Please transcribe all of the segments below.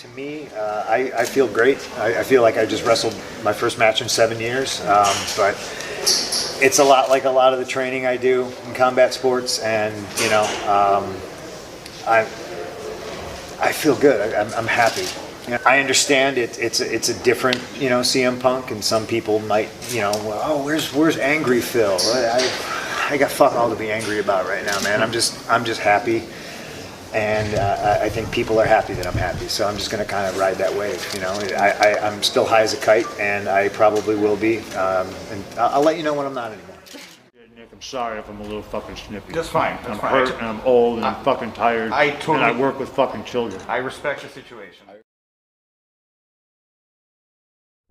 To me, I feel great. I feel like I just wrestled my first match in 7 years, but it's a lot like a lot of the training I do in combat sports, and I feel good. I'm happy. I understand it's a different CM Punk, and some people might oh, where's angry Phil? I got fuck all to be angry about right now, man. I'm just happy. And I think people are happy that I'm happy, so I'm just going to kind of ride that wave. I'm still high as a kite, and I probably will be. And I'll let you know when I'm not anymore. Nick, I'm sorry if I'm a little fucking snippy. That's fine. I'm hurt and I'm old and I'm fucking tired. And I work with fucking children. I respect your situation.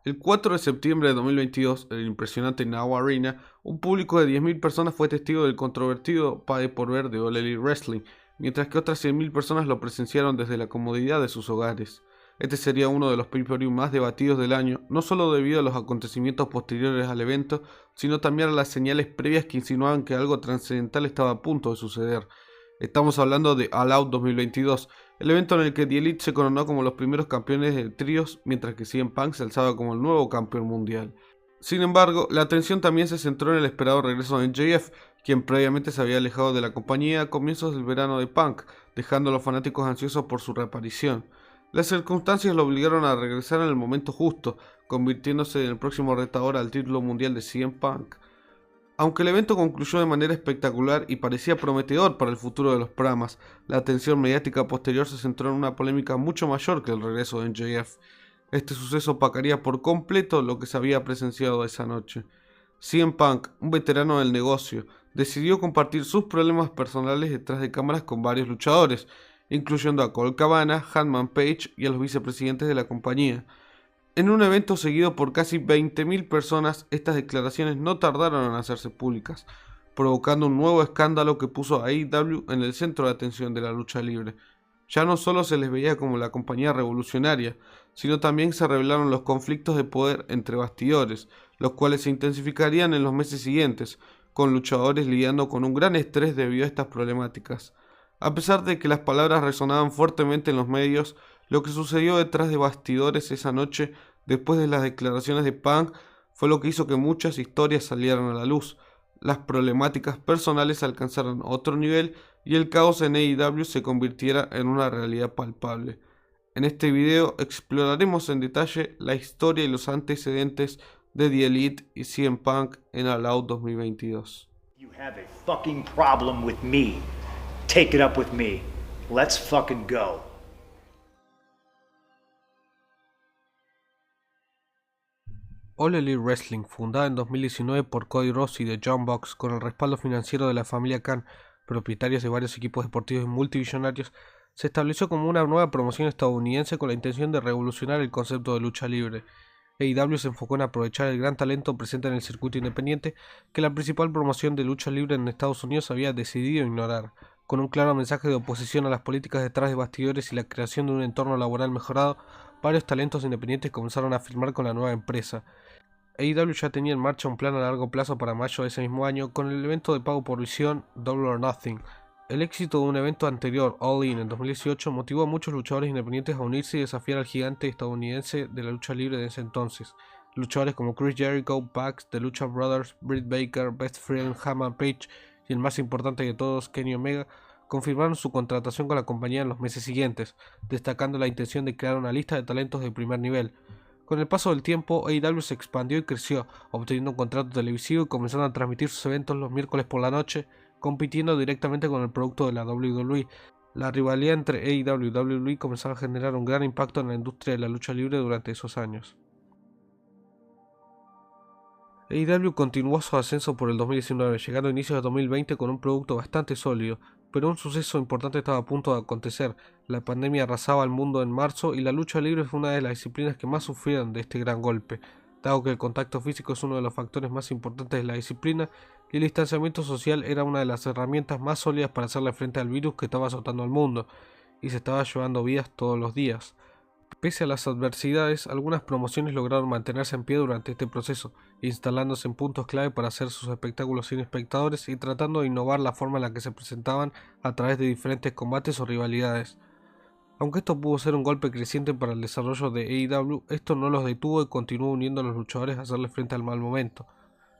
El 4 de septiembre de 2022, en el impresionante Now Arena, un público de 10.000 personas fue testigo del controvertido Pay por Ver de All Elite Wrestling, mientras que otras 100.000 personas lo presenciaron desde la comodidad de sus hogares. Este sería uno de los pay-per-view más debatidos del año, no solo debido a los acontecimientos posteriores al evento, sino también a las señales previas que insinuaban que algo trascendental estaba a punto de suceder. Estamos hablando de All Out 2022, el evento en el que The Elite se coronó como los primeros campeones de tríos, mientras que CM Punk se alzaba como el nuevo campeón mundial. Sin embargo, la atención también se centró en el esperado regreso de MJF, quien previamente se había alejado de la compañía a comienzos del verano de Punk, dejando a los fanáticos ansiosos por su reaparición. Las circunstancias lo obligaron a regresar en el momento justo, convirtiéndose en el próximo retador al título mundial de CM Punk. Aunque el evento concluyó de manera espectacular y parecía prometedor para el futuro de los programas, la atención mediática posterior se centró en una polémica mucho mayor que el regreso de MJF. Este suceso opacaría por completo lo que se había presenciado esa noche. CM Punk, un veterano del negocio, decidió compartir sus problemas personales detrás de cámaras con varios luchadores, incluyendo a Colt Cabana, Hangman Page y a los vicepresidentes de la compañía. En un evento seguido por casi 20.000 personas, estas declaraciones no tardaron en hacerse públicas, provocando un nuevo escándalo que puso a AEW en el centro de atención de la lucha libre. Ya no solo se les veía como la compañía revolucionaria, sino también se revelaron los conflictos de poder entre bastidores, los cuales se intensificarían en los meses siguientes, con luchadores lidiando con un gran estrés debido a estas problemáticas. A pesar de que las palabras resonaban fuertemente en los medios, lo que sucedió detrás de bastidores esa noche, después de las declaraciones de Punk, fue lo que hizo que muchas historias salieran a la luz. Las problemáticas personales alcanzaron otro nivel y el caos en AEW se convirtiera en una realidad palpable. En este video exploraremos en detalle la historia y los antecedentes de The Elite y CM Punk en All Out 2022. You have a fucking problem with me. Take it up with me. Let's fucking go. All Elite Wrestling, fundada en 2019 por Cody Rhodes y The Young Bucks con el respaldo financiero de la familia Khan, propietarios de varios equipos deportivos multimillonarios, se estableció como una nueva promoción estadounidense con la intención de revolucionar el concepto de lucha libre. AEW se enfocó en aprovechar el gran talento presente en el circuito independiente que la principal promoción de lucha libre en Estados Unidos había decidido ignorar, con un claro mensaje de oposición a las políticas detrás de bastidores y la creación de un entorno laboral mejorado. Varios talentos independientes comenzaron a firmar con la nueva empresa. AEW ya tenía en marcha un plan a largo plazo para mayo de ese mismo año con el evento de pago por visión Double or Nothing. El éxito de un evento anterior, All In, en 2018, motivó a muchos luchadores independientes a unirse y desafiar al gigante estadounidense de la lucha libre de ese entonces. Luchadores como Chris Jericho, Pax, The Lucha Brothers, Britt Baker, Best Friend, Hangman Page y el más importante de todos, Kenny Omega, confirmaron su contratación con la compañía en los meses siguientes, destacando la intención de crear una lista de talentos de primer nivel. Con el paso del tiempo, AEW se expandió y creció, obteniendo un contrato televisivo y comenzando a transmitir sus eventos los miércoles por la noche, compitiendo directamente con el producto de la WWE. La rivalidad entre AEW y WWE comenzó a generar un gran impacto en la industria de la lucha libre durante esos años. AEW continuó su ascenso por el 2019, llegando a inicios de 2020 con un producto bastante sólido, pero un suceso importante estaba a punto de acontecer. La pandemia arrasaba al mundo en marzo y la lucha libre fue una de las disciplinas que más sufrieron de este gran golpe, dado que el contacto físico es uno de los factores más importantes de la disciplina y el distanciamiento social era una de las herramientas más sólidas para hacerle frente al virus que estaba azotando al mundo y se estaba llevando vidas todos los días. Pese a las adversidades, algunas promociones lograron mantenerse en pie durante este proceso, instalándose en puntos clave para hacer sus espectáculos sin espectadores y tratando de innovar la forma en la que se presentaban a través de diferentes combates o rivalidades. Aunque esto pudo ser un golpe creciente para el desarrollo de AEW, esto no los detuvo y continuó uniendo a los luchadores a hacerle frente al mal momento.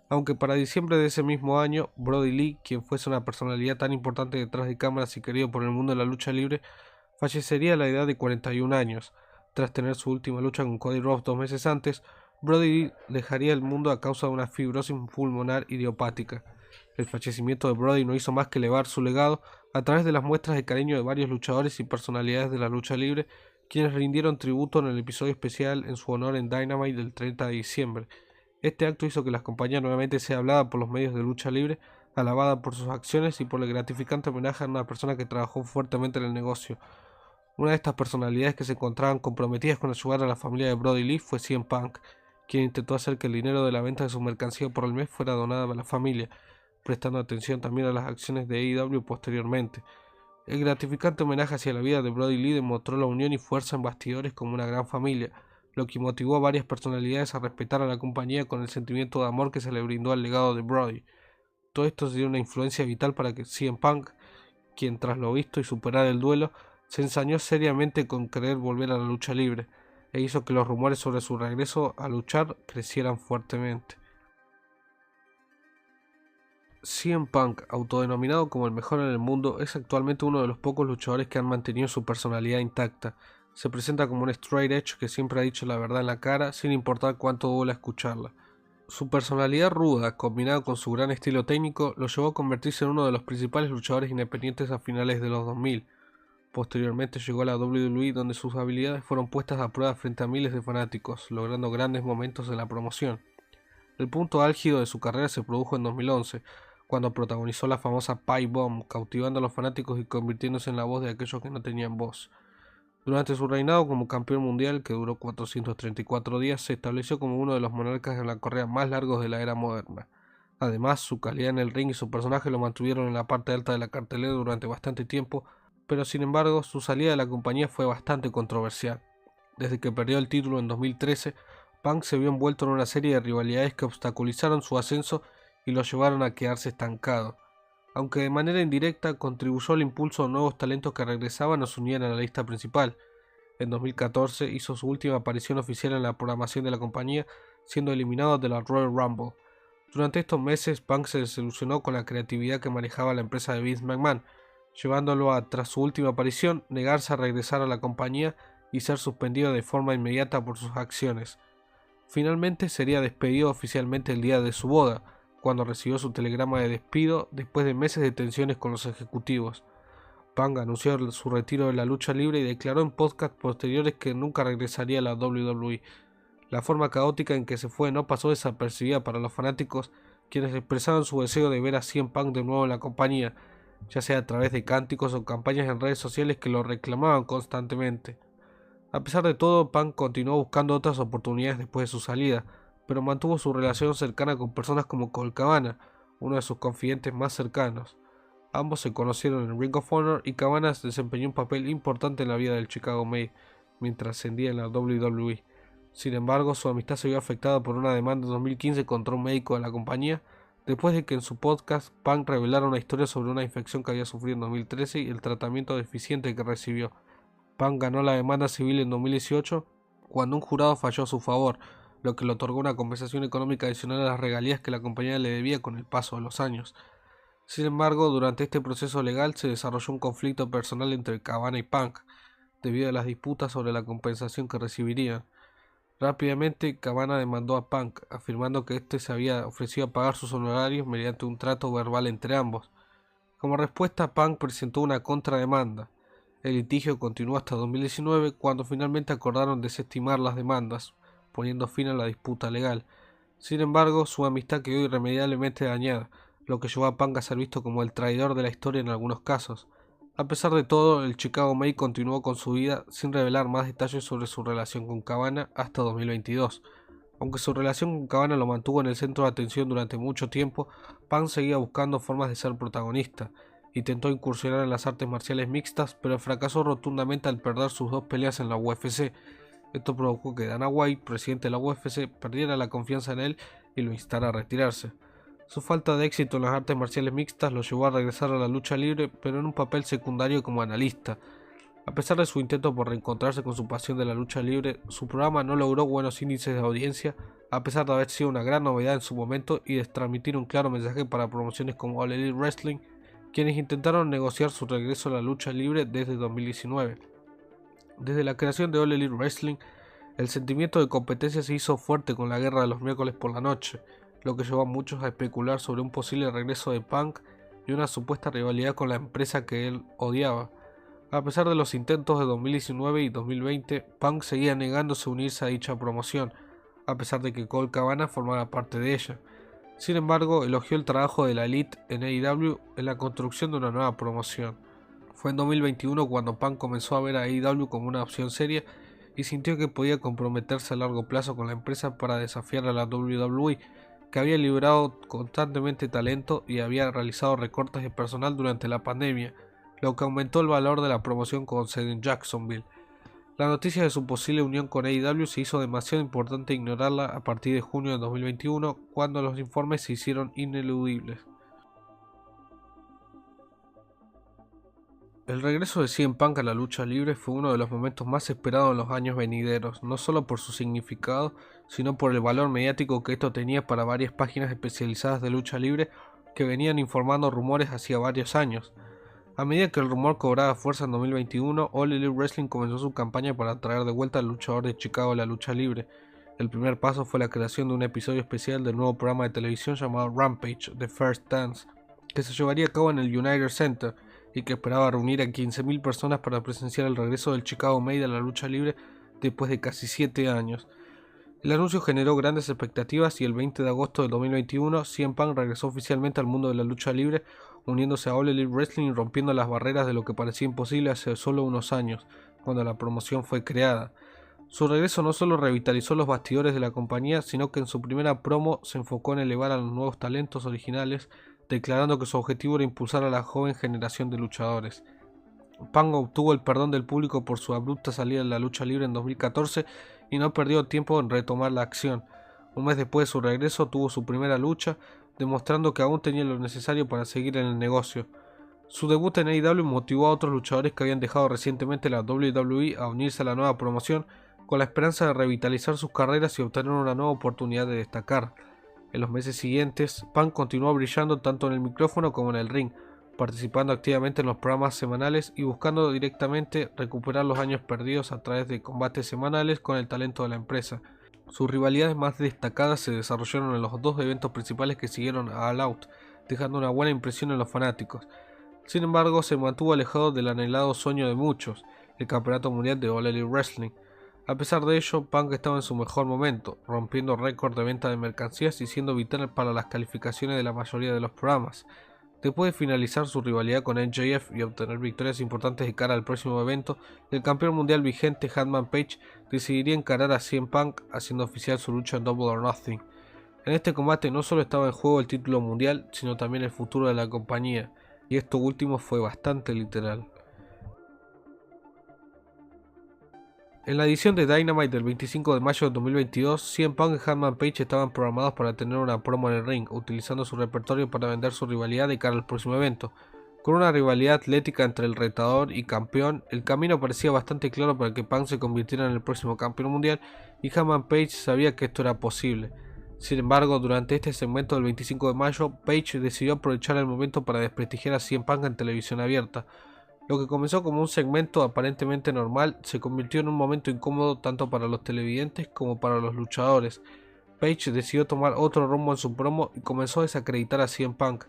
Aunque para diciembre de ese mismo año, Brody Lee, quien fuese una personalidad tan importante detrás de cámaras y querido por el mundo de la lucha libre, fallecería a la edad de 41 años. Tras tener su última lucha con Cody Rhodes 2 meses antes, Brody Lee dejaría el mundo a causa de una fibrosis pulmonar idiopática. El fallecimiento de Brody no hizo más que elevar su legado a través de las muestras de cariño de varios luchadores y personalidades de la lucha libre, quienes rindieron tributo en el episodio especial en su honor en Dynamite del 30 de diciembre. Este acto hizo que la compañía nuevamente sea hablada por los medios de lucha libre, alabada por sus acciones y por el gratificante homenaje a una persona que trabajó fuertemente en el negocio. Una de estas personalidades que se encontraban comprometidas con ayudar a la familia de Brody Lee fue CM Punk, quien intentó hacer que el dinero de la venta de su mercancía por el mes fuera donada a la familia, prestando atención también a las acciones de AEW posteriormente. El gratificante homenaje hacia la vida de Brody Lee demostró la unión y fuerza en bastidores como una gran familia, lo que motivó a varias personalidades a respetar a la compañía con el sentimiento de amor que se le brindó al legado de Brody. Todo esto dio una influencia vital para que CM Punk, quien tras lo visto y superar el duelo, se ensañó seriamente con querer volver a la lucha libre, e hizo que los rumores sobre su regreso a luchar crecieran fuertemente. CM Punk, autodenominado como el mejor en el mundo, es actualmente uno de los pocos luchadores que han mantenido su personalidad intacta. Se presenta como un straight edge que siempre ha dicho la verdad en la cara, sin importar cuánto duela escucharla. Su personalidad ruda, combinada con su gran estilo técnico, lo llevó a convertirse en uno de los principales luchadores independientes a finales de los 2000. Posteriormente llegó a la WWE, donde sus habilidades fueron puestas a prueba frente a miles de fanáticos, logrando grandes momentos en la promoción. El punto álgido de su carrera se produjo en 2011, cuando protagonizó la famosa Pie Bomb, cautivando a los fanáticos y convirtiéndose en la voz de aquellos que no tenían voz. Durante su reinado como campeón mundial, que duró 434 días, se estableció como uno de los monarcas en la carrera más largos de la era moderna. Además, su calidad en el ring y su personaje lo mantuvieron en la parte alta de la cartelera durante bastante tiempo, pero sin embargo, su salida de la compañía fue bastante controversial. Desde que perdió el título en 2013, Punk se vio envuelto en una serie de rivalidades que obstaculizaron su ascenso y lo llevaron a quedarse estancado, aunque de manera indirecta contribuyó al impulso de nuevos talentos que regresaban o se unían a la lista principal. En 2014 hizo su última aparición oficial en la programación de la compañía, siendo eliminado de la Royal Rumble. Durante estos meses, Punk se desilusionó con la creatividad que manejaba la empresa de Vince McMahon, llevándolo a, tras su última aparición, negarse a regresar a la compañía y ser suspendido de forma inmediata por sus acciones. Finalmente sería despedido oficialmente el día de su boda, cuando recibió su telegrama de despido después de meses de tensiones con los ejecutivos. Punk anunció su retiro de la lucha libre y declaró en podcasts posteriores que nunca regresaría a la WWE. La forma caótica en que se fue no pasó desapercibida para los fanáticos, quienes expresaban su deseo de ver a CM Punk de nuevo en la compañía, ya sea a través de cánticos o campañas en redes sociales que lo reclamaban constantemente. A pesar de todo, Punk continuó buscando otras oportunidades después de su salida, pero mantuvo su relación cercana con personas como Colt Cabana, uno de sus confidentes más cercanos. Ambos se conocieron en Ring of Honor y Cabana desempeñó un papel importante en la vida del Chicago Med mientras ascendía en la WWE. Sin embargo, su amistad se vio afectada por una demanda en 2015 contra un médico de la compañía, después de que en su podcast Punk revelara una historia sobre una infección que había sufrido en 2013 y el tratamiento deficiente que recibió. Punk ganó la demanda civil en 2018 cuando un jurado falló a su favor, lo que le otorgó una compensación económica adicional a las regalías que la compañía le debía con el paso de los años. Sin embargo, durante este proceso legal se desarrolló un conflicto personal entre Cabana y Punk, debido a las disputas sobre la compensación que recibirían. Rápidamente, Cabana demandó a Punk, afirmando que éste se había ofrecido a pagar sus honorarios mediante un trato verbal entre ambos. Como respuesta, Punk presentó una contrademanda. El litigio continuó hasta 2019, cuando finalmente acordaron desestimar las demandas, poniendo fin a la disputa legal. Sin embargo, su amistad quedó irremediablemente dañada, lo que llevó a Punk a ser visto como el traidor de la historia en algunos casos. A pesar de todo, el Chicago Med continuó con su vida sin revelar más detalles sobre su relación con Cabana hasta 2022. Aunque su relación con Cabana lo mantuvo en el centro de atención durante mucho tiempo, Punk seguía buscando formas de ser protagonista. Intentó incursionar en las artes marciales mixtas, pero fracasó rotundamente al perder sus dos peleas en la UFC. Esto provocó que Dana White, presidente de la UFC, perdiera la confianza en él y lo instara a retirarse. Su falta de éxito en las artes marciales mixtas lo llevó a regresar a la lucha libre, pero en un papel secundario como analista. A pesar de su intento por reencontrarse con su pasión de la lucha libre, su programa no logró buenos índices de audiencia, a pesar de haber sido una gran novedad en su momento y de transmitir un claro mensaje para promociones como All Elite Wrestling, quienes intentaron negociar su regreso a la lucha libre desde 2019. Desde la creación de All Elite Wrestling, el sentimiento de competencia se hizo fuerte con la guerra de los miércoles por la noche, lo que llevó a muchos a especular sobre un posible regreso de Punk y una supuesta rivalidad con la empresa que él odiaba. A pesar de los intentos de 2019 y 2020, Punk seguía negándose a unirse a dicha promoción, a pesar de que Colt Cabana formaba parte de ella. Sin embargo, elogió el trabajo de la Elite en AEW en la construcción de una nueva promoción. Fue en 2021 cuando Punk comenzó a ver a AEW como una opción seria y sintió que podía comprometerse a largo plazo con la empresa para desafiar a la WWE, que había liberado constantemente talento y había realizado recortes de personal durante la pandemia, lo que aumentó el valor de la promoción con sede en Jacksonville. La noticia de su posible unión con AEW se hizo demasiado importante ignorarla a partir de junio de 2021, cuando los informes se hicieron ineludibles. El regreso de CM Punk a la lucha libre fue uno de los momentos más esperados en los años venideros, no solo por su significado, sino por el valor mediático que esto tenía para varias páginas especializadas de lucha libre que venían informando rumores hacía varios años. A medida que el rumor cobraba fuerza en 2021, All Elite Wrestling comenzó su campaña para traer de vuelta al luchador de Chicago a la lucha libre. El primer paso fue la creación de un episodio especial del nuevo programa de televisión llamado Rampage: The First Dance, que se llevaría a cabo en el United Center y que esperaba reunir a 15.000 personas para presenciar el regreso del Chicago Med a la lucha libre después de casi 7 años. El anuncio generó grandes expectativas y el 20 de agosto de 2021 CM Punk regresó oficialmente al mundo de la lucha libre, uniéndose a All Elite Wrestling y rompiendo las barreras de lo que parecía imposible hace solo unos años, cuando la promoción fue creada. Su regreso no solo revitalizó los bastidores de la compañía, sino que en su primera promo se enfocó en elevar a los nuevos talentos originales, declarando que su objetivo era impulsar a la joven generación de luchadores. Punk obtuvo el perdón del público por su abrupta salida de la lucha libre en 2014 y no perdió tiempo en retomar la acción. Un mes después de su regreso tuvo su primera lucha, demostrando que aún tenía lo necesario para seguir en el negocio. Su debut en AEW motivó a otros luchadores que habían dejado recientemente la WWE a unirse a la nueva promoción, con la esperanza de revitalizar sus carreras y obtener una nueva oportunidad de destacar. En los meses siguientes, Punk continuó brillando tanto en el micrófono como en el ring, participando activamente en los programas semanales y buscando directamente recuperar los años perdidos a través de combates semanales con el talento de la empresa. Sus rivalidades más destacadas se desarrollaron en los dos eventos principales que siguieron a All Out, dejando una buena impresión en los fanáticos. Sin embargo, se mantuvo alejado del anhelado sueño de muchos, el campeonato mundial de All Elite Wrestling. A pesar de ello, Punk estaba en su mejor momento, rompiendo récord de venta de mercancías y siendo vital para las calificaciones de la mayoría de los programas. Después de finalizar su rivalidad con MJF y obtener victorias importantes de cara al próximo evento, el campeón mundial vigente Hangman Page decidiría encarar a CM Punk, haciendo oficial su lucha en Double or Nothing. En este combate no solo estaba en juego el título mundial, sino también el futuro de la compañía, y esto último fue bastante literal. En la edición de Dynamite del 25 de mayo de 2022, CM Punk y Hangman Page estaban programados para tener una promo en el ring, utilizando su repertorio para vender su rivalidad de cara al próximo evento. Con una rivalidad atlética entre el retador y campeón, el camino parecía bastante claro para que Punk se convirtiera en el próximo campeón mundial, y Hangman Page sabía que esto era posible. Sin embargo, durante este segmento del 25 de mayo, Page decidió aprovechar el momento para desprestigiar a CM Punk en televisión abierta. Lo que comenzó como un segmento aparentemente normal se convirtió en un momento incómodo tanto para los televidentes como para los luchadores. Page decidió tomar otro rumbo en su promo y comenzó a desacreditar a CM Punk,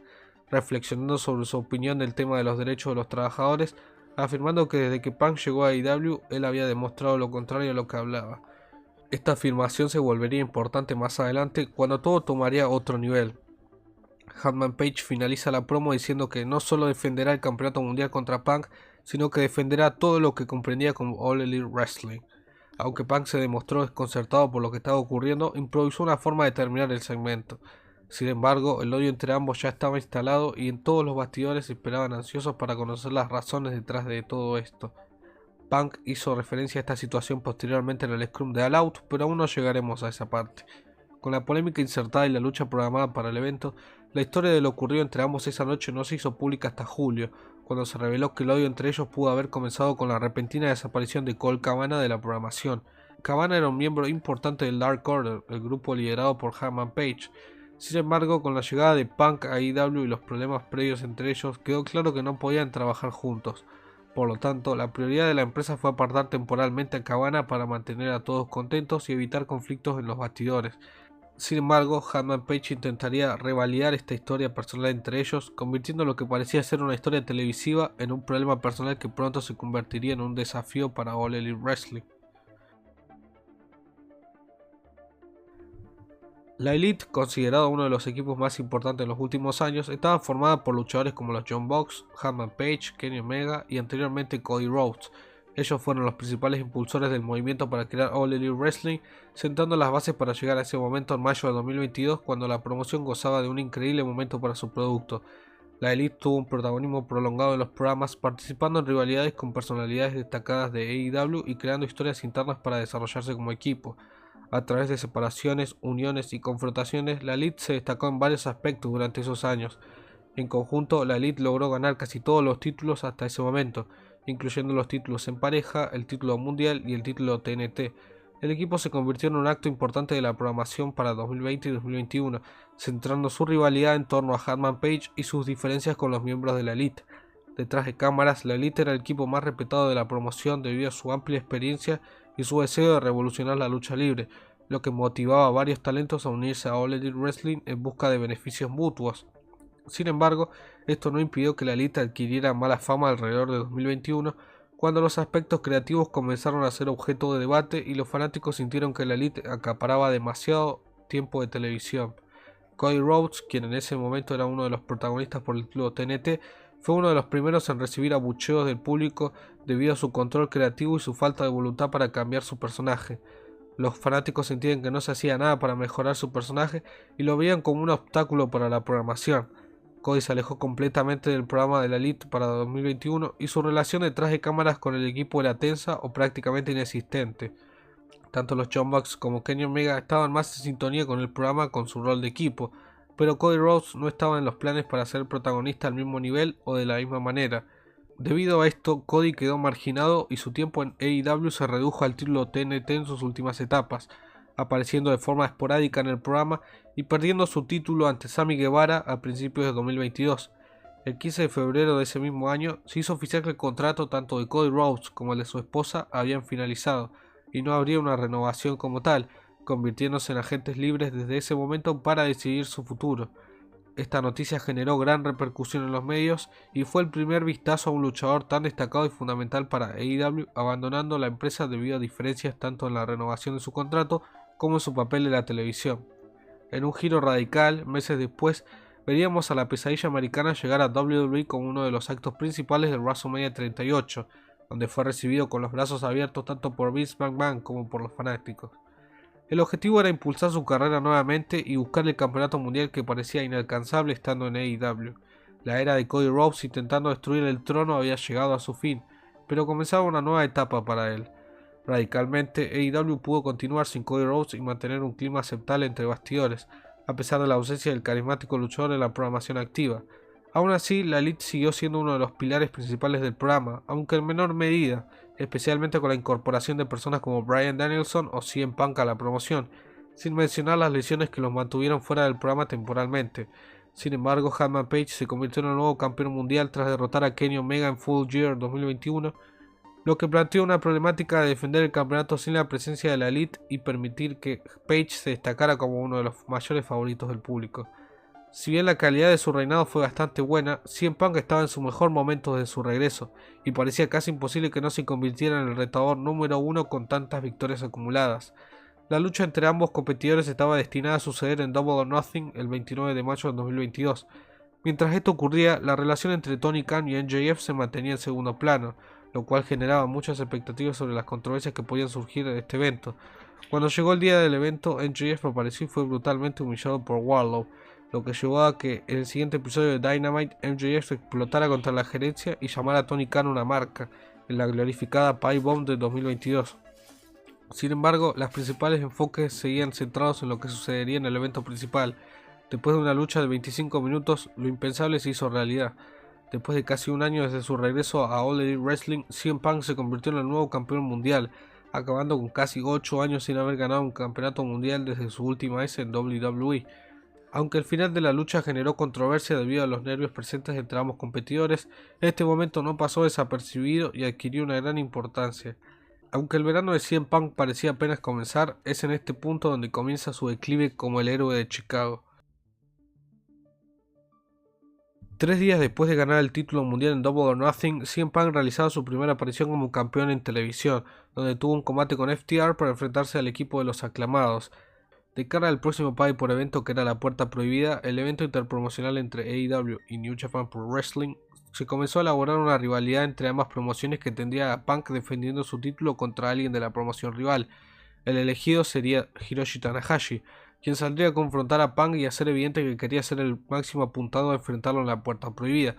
reflexionando sobre su opinión del tema de los derechos de los trabajadores, afirmando que desde que Punk llegó a AEW él había demostrado lo contrario a lo que hablaba. Esta afirmación se volvería importante más adelante cuando todo tomaría otro nivel. Hangman Page finaliza la promo diciendo que no solo defenderá el campeonato mundial contra Punk, sino que defenderá todo lo que comprendía como All Elite Wrestling. Aunque Punk se demostró desconcertado por lo que estaba ocurriendo, improvisó una forma de terminar el segmento. Sin embargo, el odio entre ambos ya estaba instalado y en todos los bastidores esperaban ansiosos para conocer las razones detrás de todo esto. Punk hizo referencia a esta situación posteriormente en el Scrum de All Out, pero aún no llegaremos a esa parte. Con la polémica insertada y la lucha programada para el evento, la historia de lo ocurrido entre ambos esa noche no se hizo pública hasta julio, cuando se reveló que el odio entre ellos pudo haber comenzado con la repentina desaparición de Colt Cabana de la programación. Cabana era un miembro importante del Dark Order, el grupo liderado por Hangman Page. Sin embargo, con la llegada de Punk a AEW y los problemas previos entre ellos, quedó claro que no podían trabajar juntos. Por lo tanto, la prioridad de la empresa fue apartar temporalmente a Cabana para mantener a todos contentos y evitar conflictos en los bastidores. Sin embargo, Hangman Page intentaría revalidar esta historia personal entre ellos, convirtiendo lo que parecía ser una historia televisiva en un problema personal que pronto se convertiría en un desafío para All Elite Wrestling. La Elite, considerado uno de los equipos más importantes en los últimos años, estaba formada por luchadores como los Young Bucks, Hangman Page, Kenny Omega y anteriormente Cody Rhodes. Ellos fueron los principales impulsores del movimiento para crear All Elite Wrestling, sentando las bases para llegar a ese momento en mayo de 2022, cuando la promoción gozaba de un increíble momento para su producto. La Elite tuvo un protagonismo prolongado en los programas, participando en rivalidades con personalidades destacadas de AEW y creando historias internas para desarrollarse como equipo. A través de separaciones, uniones y confrontaciones, la Elite se destacó en varios aspectos durante esos años. En conjunto, la Elite logró ganar casi todos los títulos hasta ese momento, incluyendo los títulos en pareja, el título mundial y el título TNT. El equipo se convirtió en un acto importante de la programación para 2020 y 2021, centrando su rivalidad en torno a Hangman Page y sus diferencias con los miembros de la Elite. Detrás de cámaras, la Elite era el equipo más respetado de la promoción debido a su amplia experiencia y su deseo de revolucionar la lucha libre, lo que motivaba a varios talentos a unirse a All Elite Wrestling en busca de beneficios mutuos. Sin embargo, esto no impidió que la Elite adquiriera mala fama alrededor de 2021, cuando los aspectos creativos comenzaron a ser objeto de debate y los fanáticos sintieron que la Elite acaparaba demasiado tiempo de televisión. Cody Rhodes, quien en ese momento era uno de los protagonistas por el título TNT, fue uno de los primeros en recibir abucheos del público debido a su control creativo y su falta de voluntad para cambiar su personaje. Los fanáticos sentían que no se hacía nada para mejorar su personaje y lo veían como un obstáculo para la programación. Cody se alejó completamente del programa de la Elite para 2021 y su relación detrás de cámaras con el equipo era tensa o prácticamente inexistente. Tanto los Young Bucks como Kenny Omega estaban más en sintonía con el programa con su rol de equipo, pero Cody Rhodes no estaba en los planes para ser protagonista al mismo nivel o de la misma manera. Debido a esto, Cody quedó marginado y su tiempo en AEW se redujo al título TNT en sus últimas etapas, apareciendo de forma esporádica en el programa y perdiendo su título ante Sammy Guevara a principios de 2022. El 15 de febrero de ese mismo año se hizo oficial que el contrato tanto de Cody Rhodes como el de su esposa habían finalizado y no habría una renovación como tal, convirtiéndose en agentes libres desde ese momento para decidir su futuro. Esta noticia generó gran repercusión en los medios y fue el primer vistazo a un luchador tan destacado y fundamental para AEW abandonando la empresa debido a diferencias tanto en la renovación de su contrato como en su papel en la televisión. En un giro radical, meses después, veríamos a la pesadilla americana llegar a WWE como uno de los actos principales de WrestleMania 38, donde fue recibido con los brazos abiertos tanto por Vince McMahon como por los fanáticos. El objetivo era impulsar su carrera nuevamente y buscar el campeonato mundial que parecía inalcanzable estando en AEW. La era de Cody Rhodes intentando destruir el trono había llegado a su fin, pero comenzaba una nueva etapa para él. Radicalmente, AEW pudo continuar sin Cody Rhodes y mantener un clima aceptable entre bastidores, a pesar de la ausencia del carismático luchador en la programación activa. Aún así, la Elite siguió siendo uno de los pilares principales del programa, aunque en menor medida, especialmente con la incorporación de personas como Bryan Danielson o CM Punk a la promoción, sin mencionar las lesiones que los mantuvieron fuera del programa temporalmente. Sin embargo, Hangman Page se convirtió en el nuevo campeón mundial tras derrotar a Kenny Omega en Full Gear 2021, lo que planteó una problemática de defender el campeonato sin la presencia de la Elite y permitir que Page se destacara como uno de los mayores favoritos del público. Si bien la calidad de su reinado fue bastante buena, CM Punk estaba en su mejor momento desde su regreso, y parecía casi imposible que no se convirtiera en el retador número uno con tantas victorias acumuladas. La lucha entre ambos competidores estaba destinada a suceder en Double or Nothing el 29 de mayo de 2022. Mientras esto ocurría, la relación entre Tony Khan y MJF se mantenía en segundo plano, lo cual generaba muchas expectativas sobre las controversias que podían surgir de este evento. Cuando llegó el día del evento, MJF apareció y fue brutalmente humillado por Wardlow, lo que llevó a que en el siguiente episodio de Dynamite MJF explotara contra la gerencia y llamara a Tony Khan una marca, en la glorificada Pie Bomb de 2022. Sin embargo, los principales enfoques seguían centrados en lo que sucedería en el evento principal. Después de una lucha de 25 minutos, lo impensable se hizo realidad. Después de casi un año desde su regreso a All Elite Wrestling, CM Punk se convirtió en el nuevo campeón mundial, acabando con casi 8 años sin haber ganado un campeonato mundial desde su última vez en WWE. Aunque el final de la lucha generó controversia debido a los nervios presentes entre ambos competidores, este momento no pasó desapercibido y adquirió una gran importancia. Aunque el verano de CM Punk parecía apenas comenzar, es en este punto donde comienza su declive como el héroe de Chicago. 3 días después de ganar el título mundial en Double or Nothing, CM Punk realizaba su primera aparición como campeón en televisión, donde tuvo un combate con FTR para enfrentarse al equipo de los aclamados. De cara al próximo pay por evento que era la Puerta Prohibida, el evento interpromocional entre AEW y New Japan Pro Wrestling, se comenzó a elaborar una rivalidad entre ambas promociones que tendría a Punk defendiendo su título contra alguien de la promoción rival. El elegido sería Hiroshi Tanahashi, quien saldría a confrontar a Punk y hacer evidente que quería ser el máximo apuntado a enfrentarlo en la Puerta Prohibida.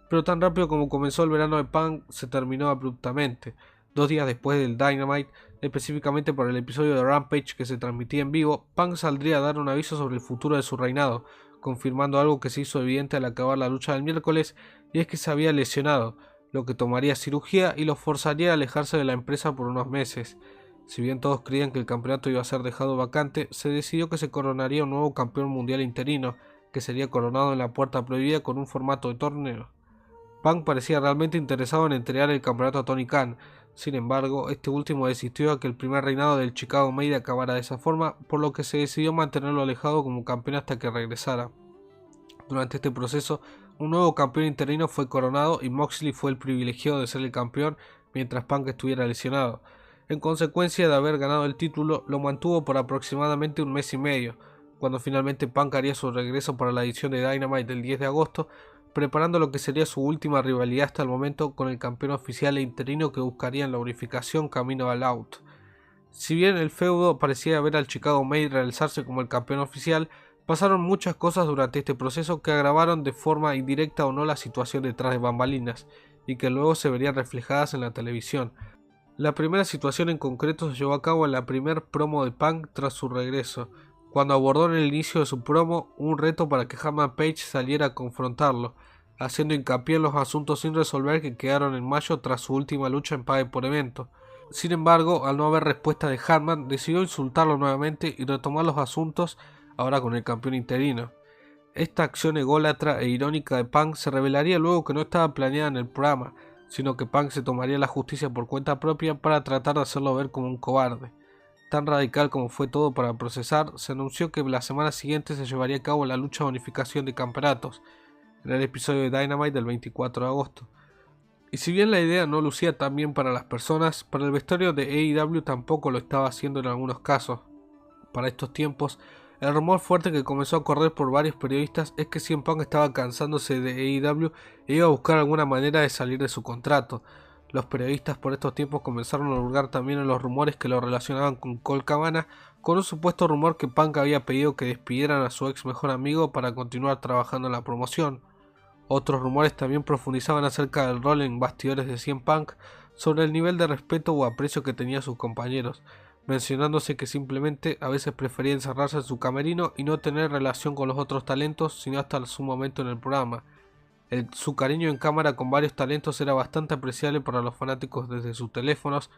Pero tan rápido como comenzó el verano de Punk, se terminó abruptamente. 2 días después del Dynamite, específicamente por el episodio de Rampage que se transmitía en vivo, Punk saldría a dar un aviso sobre el futuro de su reinado, confirmando algo que se hizo evidente al acabar la lucha del miércoles, y es que se había lesionado, lo que tomaría cirugía y lo forzaría a alejarse de la empresa por unos meses. Si bien todos creían que el campeonato iba a ser dejado vacante, se decidió que se coronaría un nuevo campeón mundial interino, que sería coronado en la Puerta Prohibida con un formato de torneo. Punk parecía realmente interesado en entregar el campeonato a Tony Khan. Sin embargo, este último desistió a que el primer reinado del Chicago Made acabara de esa forma, por lo que se decidió mantenerlo alejado como campeón hasta que regresara. Durante este proceso, un nuevo campeón interino fue coronado y Moxley fue el privilegiado de ser el campeón mientras Punk estuviera lesionado. En consecuencia de haber ganado el título, lo mantuvo por aproximadamente un mes y medio, cuando finalmente Punk haría su regreso para la edición de Dynamite del 10 de agosto, preparando lo que sería su última rivalidad hasta el momento con el campeón oficial e interino que buscaría en la unificación camino al Out. Si bien el feudo parecía ver al Chicago Made realizarse como el campeón oficial, pasaron muchas cosas durante este proceso que agravaron de forma indirecta o no la situación detrás de bambalinas, y que luego se verían reflejadas en la televisión. La primera situación en concreto se llevó a cabo en la primer promo de Punk tras su regreso, cuando abordó en el inicio de su promo un reto para que Hangman Page saliera a confrontarlo, haciendo hincapié en los asuntos sin resolver que quedaron en mayo tras su última lucha en pague por evento. Sin embargo, al no haber respuesta de Hangman, decidió insultarlo nuevamente y retomar los asuntos, ahora con el campeón interino. Esta acción ególatra e irónica de Punk se revelaría luego que no estaba planeada en el programa, sino que Punk se tomaría la justicia por cuenta propia para tratar de hacerlo ver como un cobarde. Tan radical como fue todo para procesar, se anunció que la semana siguiente se llevaría a cabo la lucha de unificación de campeonatos, en el episodio de Dynamite del 24 de agosto. Y si bien la idea no lucía tan bien para las personas, para el vestuario de AEW tampoco lo estaba haciendo en algunos casos. Para estos tiempos, el rumor fuerte que comenzó a correr por varios periodistas es que CM Punk estaba cansándose de AEW e iba a buscar alguna manera de salir de su contrato. Los periodistas por estos tiempos comenzaron a hurgar también en los rumores que lo relacionaban con Colt Cabana, con un supuesto rumor que Punk había pedido que despidieran a su ex mejor amigo para continuar trabajando en la promoción. Otros rumores también profundizaban acerca del rol en bastidores de CM Punk, sobre el nivel de respeto o aprecio que tenía a sus compañeros, mencionándose que simplemente a veces prefería encerrarse en su camerino y no tener relación con los otros talentos sino hasta su momento en el programa. Su cariño en cámara con varios talentos era bastante apreciable para los fanáticos desde sus teléfonos.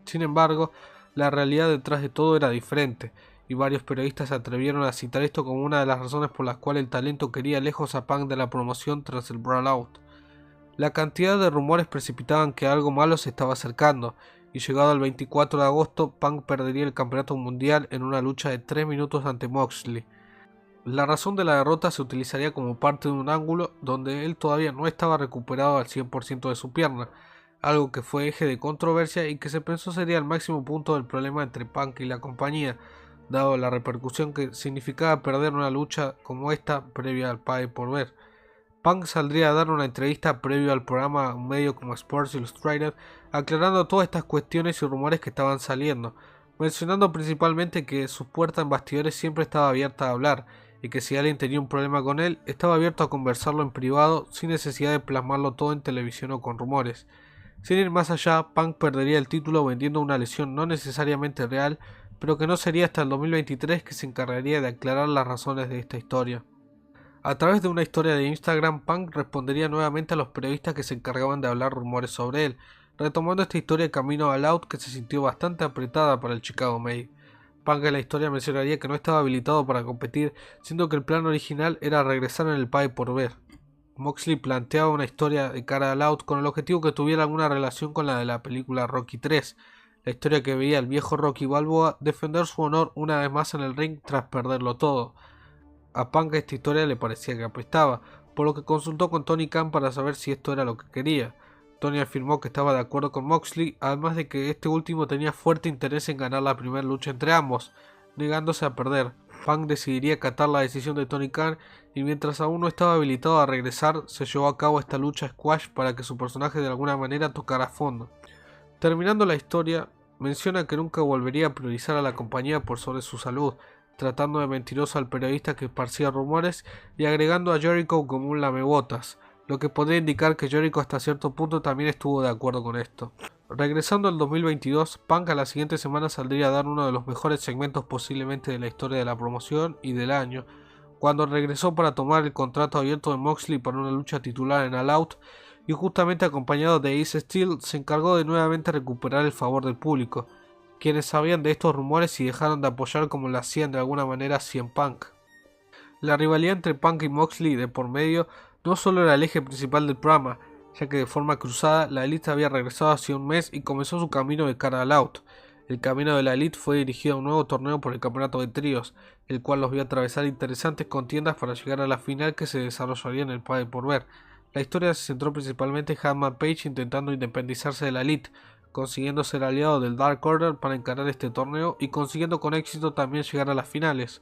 Sin embargo, la realidad detrás de todo era diferente, y varios periodistas se atrevieron a citar esto como una de las razones por las cuales el talento quería lejos a Punk de la promoción tras el Brawl Out. La cantidad de rumores precipitaban que algo malo se estaba acercando, y llegado al 24 de agosto, Punk perdería el campeonato mundial en una lucha de 3 minutos ante Moxley. La razón de la derrota se utilizaría como parte de un ángulo donde él todavía no estaba recuperado al 100% de su pierna, algo que fue eje de controversia y que se pensó sería el máximo punto del problema entre Punk y la compañía, dado la repercusión que significaba perder una lucha como esta previa al pague por ver. Punk saldría a dar una entrevista previo al programa a un medio como Sports Illustrated, aclarando todas estas cuestiones y rumores que estaban saliendo, mencionando principalmente que su puerta en bastidores siempre estaba abierta a hablar, y que si alguien tenía un problema con él, estaba abierto a conversarlo en privado sin necesidad de plasmarlo todo en televisión o con rumores. Sin ir más allá, Punk perdería el título vendiendo una lesión no necesariamente real, pero que no sería hasta el 2023 que se encargaría de aclarar las razones de esta historia. A través de una historia de Instagram, Punk respondería nuevamente a los periodistas que se encargaban de hablar rumores sobre él, retomando esta historia camino al out que se sintió bastante apretada para el Chicago Med. Punk en la historia mencionaría que no estaba habilitado para competir, siendo que el plan original era regresar en el Pay por ver. Moxley planteaba una historia de cara al out con el objetivo que tuviera alguna relación con la de la película Rocky 3, la historia que veía al viejo Rocky Balboa defender su honor una vez más en el ring tras perderlo todo. A Punk esta historia le parecía que apestaba, por lo que consultó con Tony Khan para saber si esto era lo que quería. Tony afirmó que estaba de acuerdo con Moxley, además de que este último tenía fuerte interés en ganar la primera lucha entre ambos, negándose a perder. Punk decidiría acatar la decisión de Tony Khan y mientras aún no estaba habilitado a regresar, se llevó a cabo esta lucha squash para que su personaje de alguna manera tocara fondo. Terminando la historia, menciona que nunca volvería a priorizar a la compañía por sobre su salud, tratando de mentiroso al periodista que esparcía rumores y agregando a Jericho como un lamebotas, lo que podría indicar que Jericho hasta cierto punto también estuvo de acuerdo con esto. Regresando al 2022, Punk a la siguiente semana saldría a dar uno de los mejores segmentos posiblemente de la historia de la promoción y del año, cuando regresó para tomar el contrato abierto de Moxley para una lucha titular en All Out, y justamente acompañado de Ace Steel se encargó de nuevamente recuperar el favor del público, quienes sabían de estos rumores y dejaron de apoyar como lo hacían de alguna manera CM Punk. La rivalidad entre Punk y Moxley de por medio no solo era el eje principal del programa, ya que de forma cruzada la Elite había regresado hace un mes y comenzó su camino de cara al out. El camino de la Elite fue dirigido a un nuevo torneo por el campeonato de tríos, el cual los vio atravesar interesantes contiendas para llegar a la final que se desarrollaría en el Pay por ver. La historia se centró principalmente en Hangman Page intentando independizarse de la Elite, consiguiendo ser aliado del Dark Order para encarar este torneo y consiguiendo con éxito también llegar a las finales.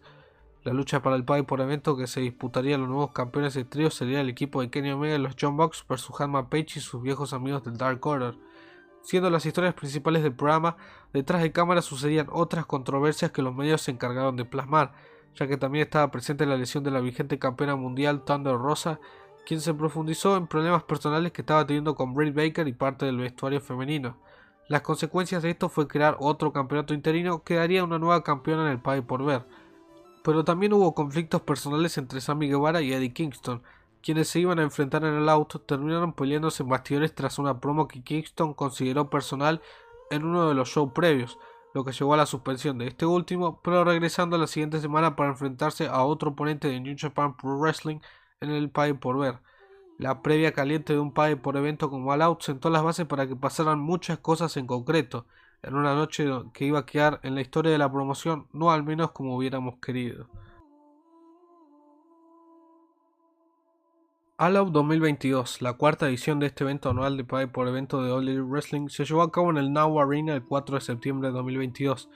La lucha para el Pay por evento que se disputaría a los nuevos campeones de trío sería el equipo de Kenny Omega y los Young Bucks versus Hangman Page y sus viejos amigos del Dark Order. Siendo las historias principales del programa, detrás de cámara sucedían otras controversias que los medios se encargaron de plasmar, ya que también estaba presente la lesión de la vigente campeona mundial Thunder Rosa, quien se profundizó en problemas personales que estaba teniendo con Britt Baker y parte del vestuario femenino. Las consecuencias de esto fue crear otro campeonato interino que daría una nueva campeona en el Pay por ver. Pero también hubo conflictos personales entre Sammy Guevara y Eddie Kingston, quienes se iban a enfrentar en el auto, terminaron peleándose en bastidores tras una promo que Kingston consideró personal en uno de los shows previos, lo que llevó a la suspensión de este último, pero regresando la siguiente semana para enfrentarse a otro oponente de New Japan Pro Wrestling en el Pay por ver. La previa caliente de un Pay por evento como All Out sentó las bases para que pasaran muchas cosas en concreto, en una noche que iba a quedar en la historia de la promoción, no al menos como hubiéramos querido. All Out 2022, la cuarta edición de este evento anual de Pay por evento de All Elite Wrestling, se llevó a cabo en el Now Arena el 4 de septiembre de 2022.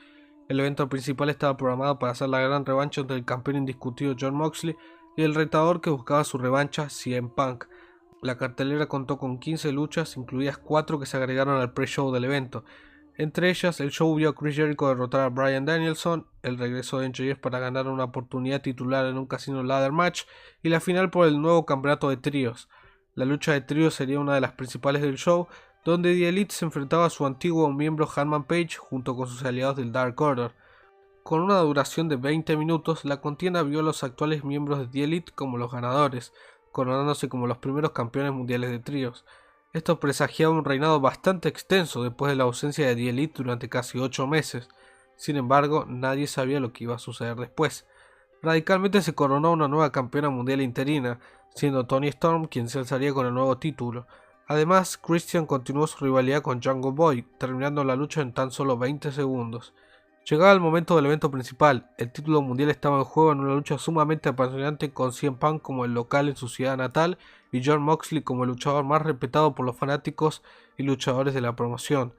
El evento principal estaba programado para hacer la gran revancha entre el campeón indiscutido Jon Moxley y el retador que buscaba su revancha, CM Punk. La cartelera contó con 15 luchas, incluidas 4 que se agregaron al pre-show del evento. Entre ellas, el show vio a Chris Jericho derrotar a Bryan Danielson, el regreso de MJF para ganar una oportunidad titular en un Casino Ladder Match y la final por el nuevo campeonato de tríos. La lucha de tríos sería una de las principales del show, donde The Elite se enfrentaba a su antiguo miembro Hangman Page junto con sus aliados del Dark Order. Con una duración de 20 minutos, la contienda vio a los actuales miembros de The Elite como los ganadores, coronándose como los primeros campeones mundiales de tríos. Esto presagiaba un reinado bastante extenso después de la ausencia de The Elite durante casi 8 meses. Sin embargo, nadie sabía lo que iba a suceder después. Radicalmente se coronó una nueva campeona mundial interina, siendo Toni Storm quien se alzaría con el nuevo título. Además, Christian continuó su rivalidad con Jungle Boy, terminando la lucha en tan solo 20 segundos. Llegaba el momento del evento principal, el título mundial estaba en juego en una lucha sumamente apasionante con CM Punk como el local en su ciudad natal y Jon Moxley como el luchador más respetado por los fanáticos y luchadores de la promoción.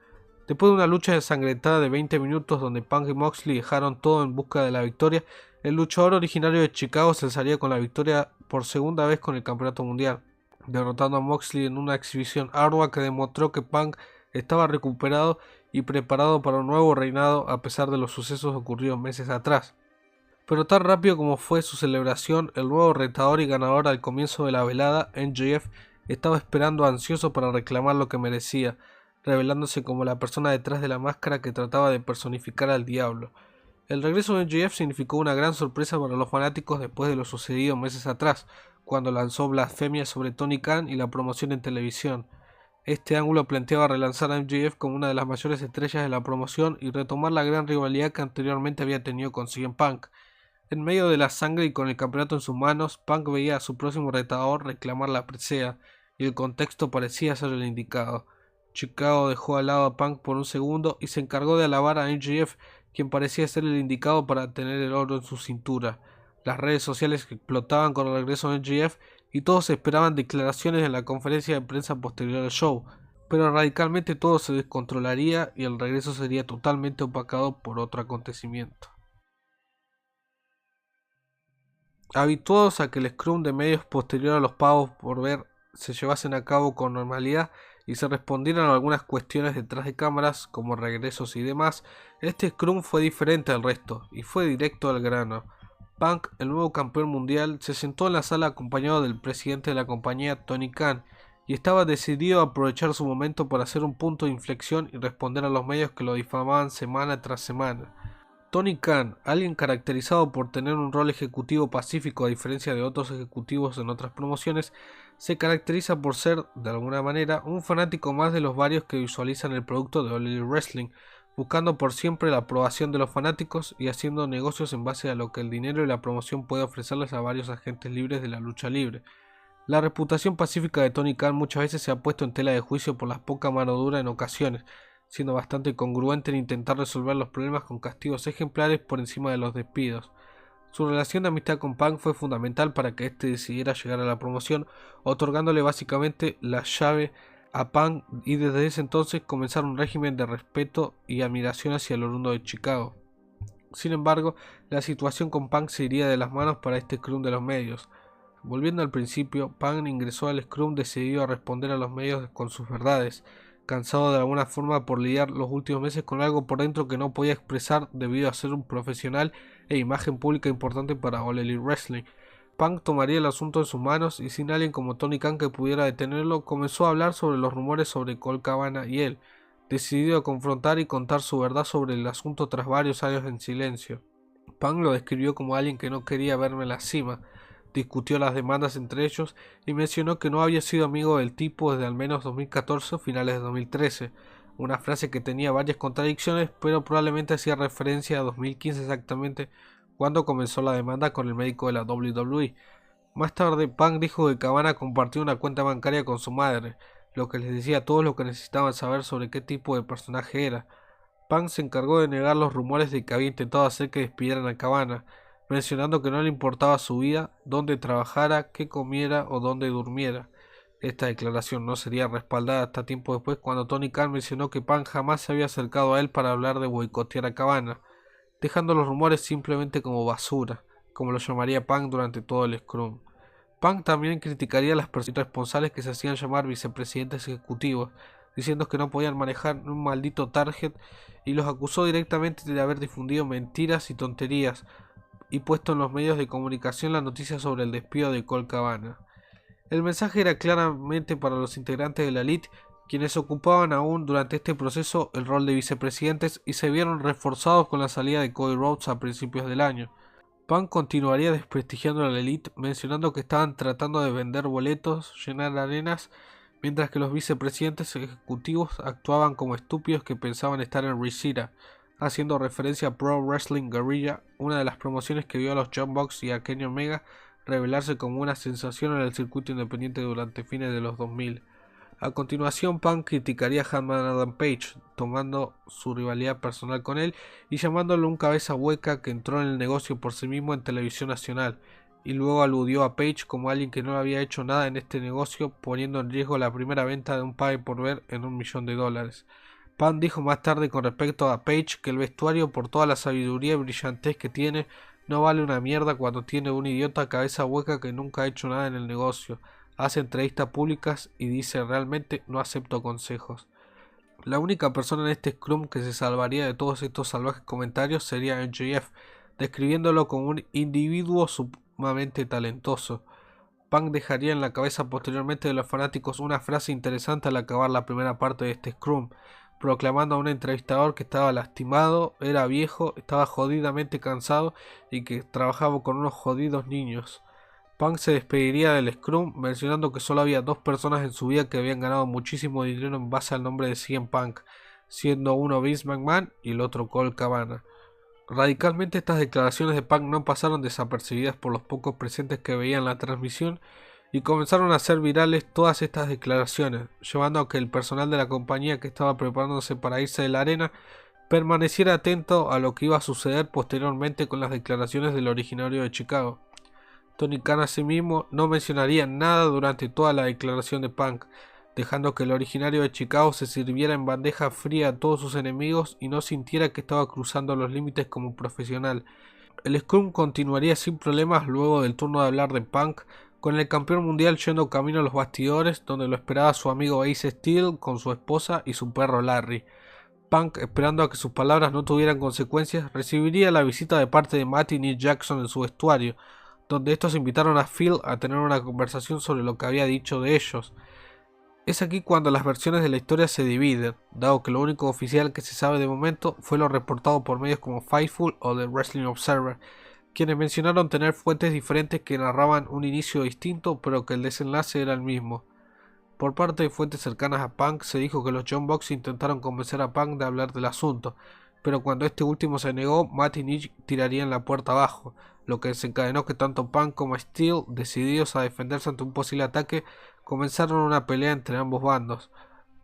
Después de una lucha ensangrentada de 20 minutos donde Punk y Moxley dejaron todo en busca de la victoria, el luchador originario de Chicago se alzaría con la victoria por segunda vez con el campeonato mundial, derrotando a Moxley en una exhibición ardua que demostró que Punk estaba recuperado y preparado para un nuevo reinado a pesar de los sucesos ocurridos meses atrás. Pero tan rápido como fue su celebración, el nuevo retador y ganador al comienzo de la velada, MJF, estaba esperando ansioso para reclamar lo que merecía, revelándose como la persona detrás de la máscara que trataba de personificar al diablo. El regreso de MJF significó una gran sorpresa para los fanáticos después de lo sucedido meses atrás, cuando lanzó blasfemia sobre Tony Khan y la promoción en televisión. Este ángulo planteaba relanzar a MJF como una de las mayores estrellas de la promoción y retomar la gran rivalidad que anteriormente había tenido con CM Punk. En medio de la sangre y con el campeonato en sus manos, Punk veía a su próximo retador reclamar la presea, y el contexto parecía ser el indicado. Chicago dejó al lado a Punk por un segundo y se encargó de alabar a MJF, quien parecía ser el indicado para tener el oro en su cintura. Las redes sociales explotaban con el regreso de MJF y todos esperaban declaraciones en la conferencia de prensa posterior al show, pero radicalmente todo se descontrolaría y el regreso sería totalmente opacado por otro acontecimiento. Habituados a que el scrum de medios posterior a los pagos por ver se llevasen a cabo con normalidad y se respondieran a algunas cuestiones detrás de cámaras como regresos y demás, este scrum fue diferente al resto y fue directo al grano. Punk, el nuevo campeón mundial, se sentó en la sala acompañado del presidente de la compañía, Tony Khan, y estaba decidido a aprovechar su momento para hacer un punto de inflexión y responder a los medios que lo difamaban semana tras semana. Tony Khan, alguien caracterizado por tener un rol ejecutivo pacífico a diferencia de otros ejecutivos en otras promociones, se caracteriza por ser, de alguna manera, un fanático más de los varios que visualizan el producto de All Elite Wrestling, buscando por siempre la aprobación de los fanáticos y haciendo negocios en base a lo que el dinero y la promoción puede ofrecerles a varios agentes libres de la lucha libre. La reputación pacífica de Tony Khan muchas veces se ha puesto en tela de juicio por la poca mano dura en ocasiones, siendo bastante congruente en intentar resolver los problemas con castigos ejemplares por encima de los despidos. Su relación de amistad con Punk fue fundamental para que éste decidiera llegar a la promoción, otorgándole básicamente la llave a Punk, y desde ese entonces comenzar un régimen de respeto y admiración hacia el oriundo de Chicago. Sin embargo, la situación con Punk se iría de las manos para este scrum de los medios. Volviendo al principio, Punk ingresó al scrum decidido a responder a los medios con sus verdades, cansado de alguna forma por lidiar los últimos meses con algo por dentro que no podía expresar debido a ser un profesional e imagen pública importante para All Elite Wrestling. Punk tomaría el asunto en sus manos y sin alguien como Tony Khan que pudiera detenerlo, comenzó a hablar sobre los rumores sobre Colt Cabana y él, decidido a confrontar y contar su verdad sobre el asunto tras varios años en silencio. Punk lo describió como alguien que no quería verme en la cima, discutió las demandas entre ellos y mencionó que no había sido amigo del tipo desde al menos 2014 o finales de 2013, una frase que tenía varias contradicciones, pero probablemente hacía referencia a 2015 exactamente, cuando comenzó la demanda con el médico de la WWE. Más tarde, Punk dijo que Cabana compartió una cuenta bancaria con su madre, lo que les decía a todos lo que necesitaban saber sobre qué tipo de personaje era. Punk se encargó de negar los rumores de que había intentado hacer que despidieran a Cabana, mencionando que no le importaba su vida, dónde trabajara, qué comiera o dónde durmiera. Esta declaración no sería respaldada hasta tiempo después cuando Tony Khan mencionó que Punk jamás se había acercado a él para hablar de boicotear a Cabana, dejando los rumores simplemente como basura, como lo llamaría Punk durante todo el scrum. Punk también criticaría a las personas responsables que se hacían llamar vicepresidentes ejecutivos, diciendo que no podían manejar un maldito target, y los acusó directamente de haber difundido mentiras y tonterías, y puesto en los medios de comunicación la noticia sobre el despido de Colt Cabana. El mensaje era claramente para los integrantes de la Elite, quienes ocupaban aún durante este proceso el rol de vicepresidentes y se vieron reforzados con la salida de Cody Rhodes a principios del año. Punk continuaría desprestigiando a la Elite, mencionando que estaban tratando de vender boletos, llenar arenas, mientras que los vicepresidentes ejecutivos actuaban como estúpidos que pensaban estar en Reseda, haciendo referencia a Pro Wrestling Guerrilla, una de las promociones que vio a los Young Bucks y a Kenny Omega revelarse como una sensación en el circuito independiente durante fines de los 2000. A continuación, Punk criticaría a Hangman Adam Page, tomando su rivalidad personal con él y llamándolo un cabeza hueca que entró en el negocio por sí mismo en televisión nacional, y luego aludió a Page como alguien que no había hecho nada en este negocio, poniendo en riesgo la primera venta de un pay por ver en $1 millón. Punk dijo más tarde con respecto a Page que el vestuario, por toda la sabiduría y brillantez que tiene, no vale una mierda cuando tiene un idiota cabeza hueca que nunca ha hecho nada en el negocio, hace entrevistas públicas y dice realmente no acepto consejos. La única persona en este scrum que se salvaría de todos estos salvajes comentarios sería MJF, describiéndolo como un individuo sumamente talentoso. Punk dejaría en la cabeza posteriormente de los fanáticos una frase interesante al acabar la primera parte de este scrum, proclamando a un entrevistador que estaba lastimado, era viejo, estaba jodidamente cansado y que trabajaba con unos jodidos niños. Punk se despediría del Scrum mencionando que solo había 2 personas en su vida que habían ganado muchísimo dinero en base al nombre de CM Punk, siendo uno Vince McMahon y el otro Colt Cabana. Radicalmente estas declaraciones de Punk no pasaron desapercibidas por los pocos presentes que veían la transmisión y comenzaron a hacer virales todas estas declaraciones, llevando a que el personal de la compañía que estaba preparándose para irse de la arena permaneciera atento a lo que iba a suceder posteriormente con las declaraciones del originario de Chicago. Tony Khan asimismo no mencionaría nada durante toda la declaración de Punk, dejando que el originario de Chicago se sirviera en bandeja fría a todos sus enemigos y no sintiera que estaba cruzando los límites como profesional. El Scrum continuaría sin problemas luego del turno de hablar de Punk, con el campeón mundial yendo camino a los bastidores, donde lo esperaba su amigo Ace Steel con su esposa y su perro Larry. Punk, esperando a que sus palabras no tuvieran consecuencias, recibiría la visita de parte de Matt y Nick Jackson en su vestuario, donde estos invitaron a Phil a tener una conversación sobre lo que había dicho de ellos. Es aquí cuando las versiones de la historia se dividen, dado que lo único oficial que se sabe de momento fue lo reportado por medios como Fightful o The Wrestling Observer, quienes mencionaron tener fuentes diferentes que narraban un inicio distinto pero que el desenlace era el mismo. Por parte de fuentes cercanas a Punk se dijo que los Young Bucks intentaron convencer a Punk de hablar del asunto, pero cuando este último se negó, Matt y Nick tirarían la puerta abajo, lo que desencadenó que tanto Punk como Steel, decididos a defenderse ante un posible ataque, comenzaron una pelea entre ambos bandos.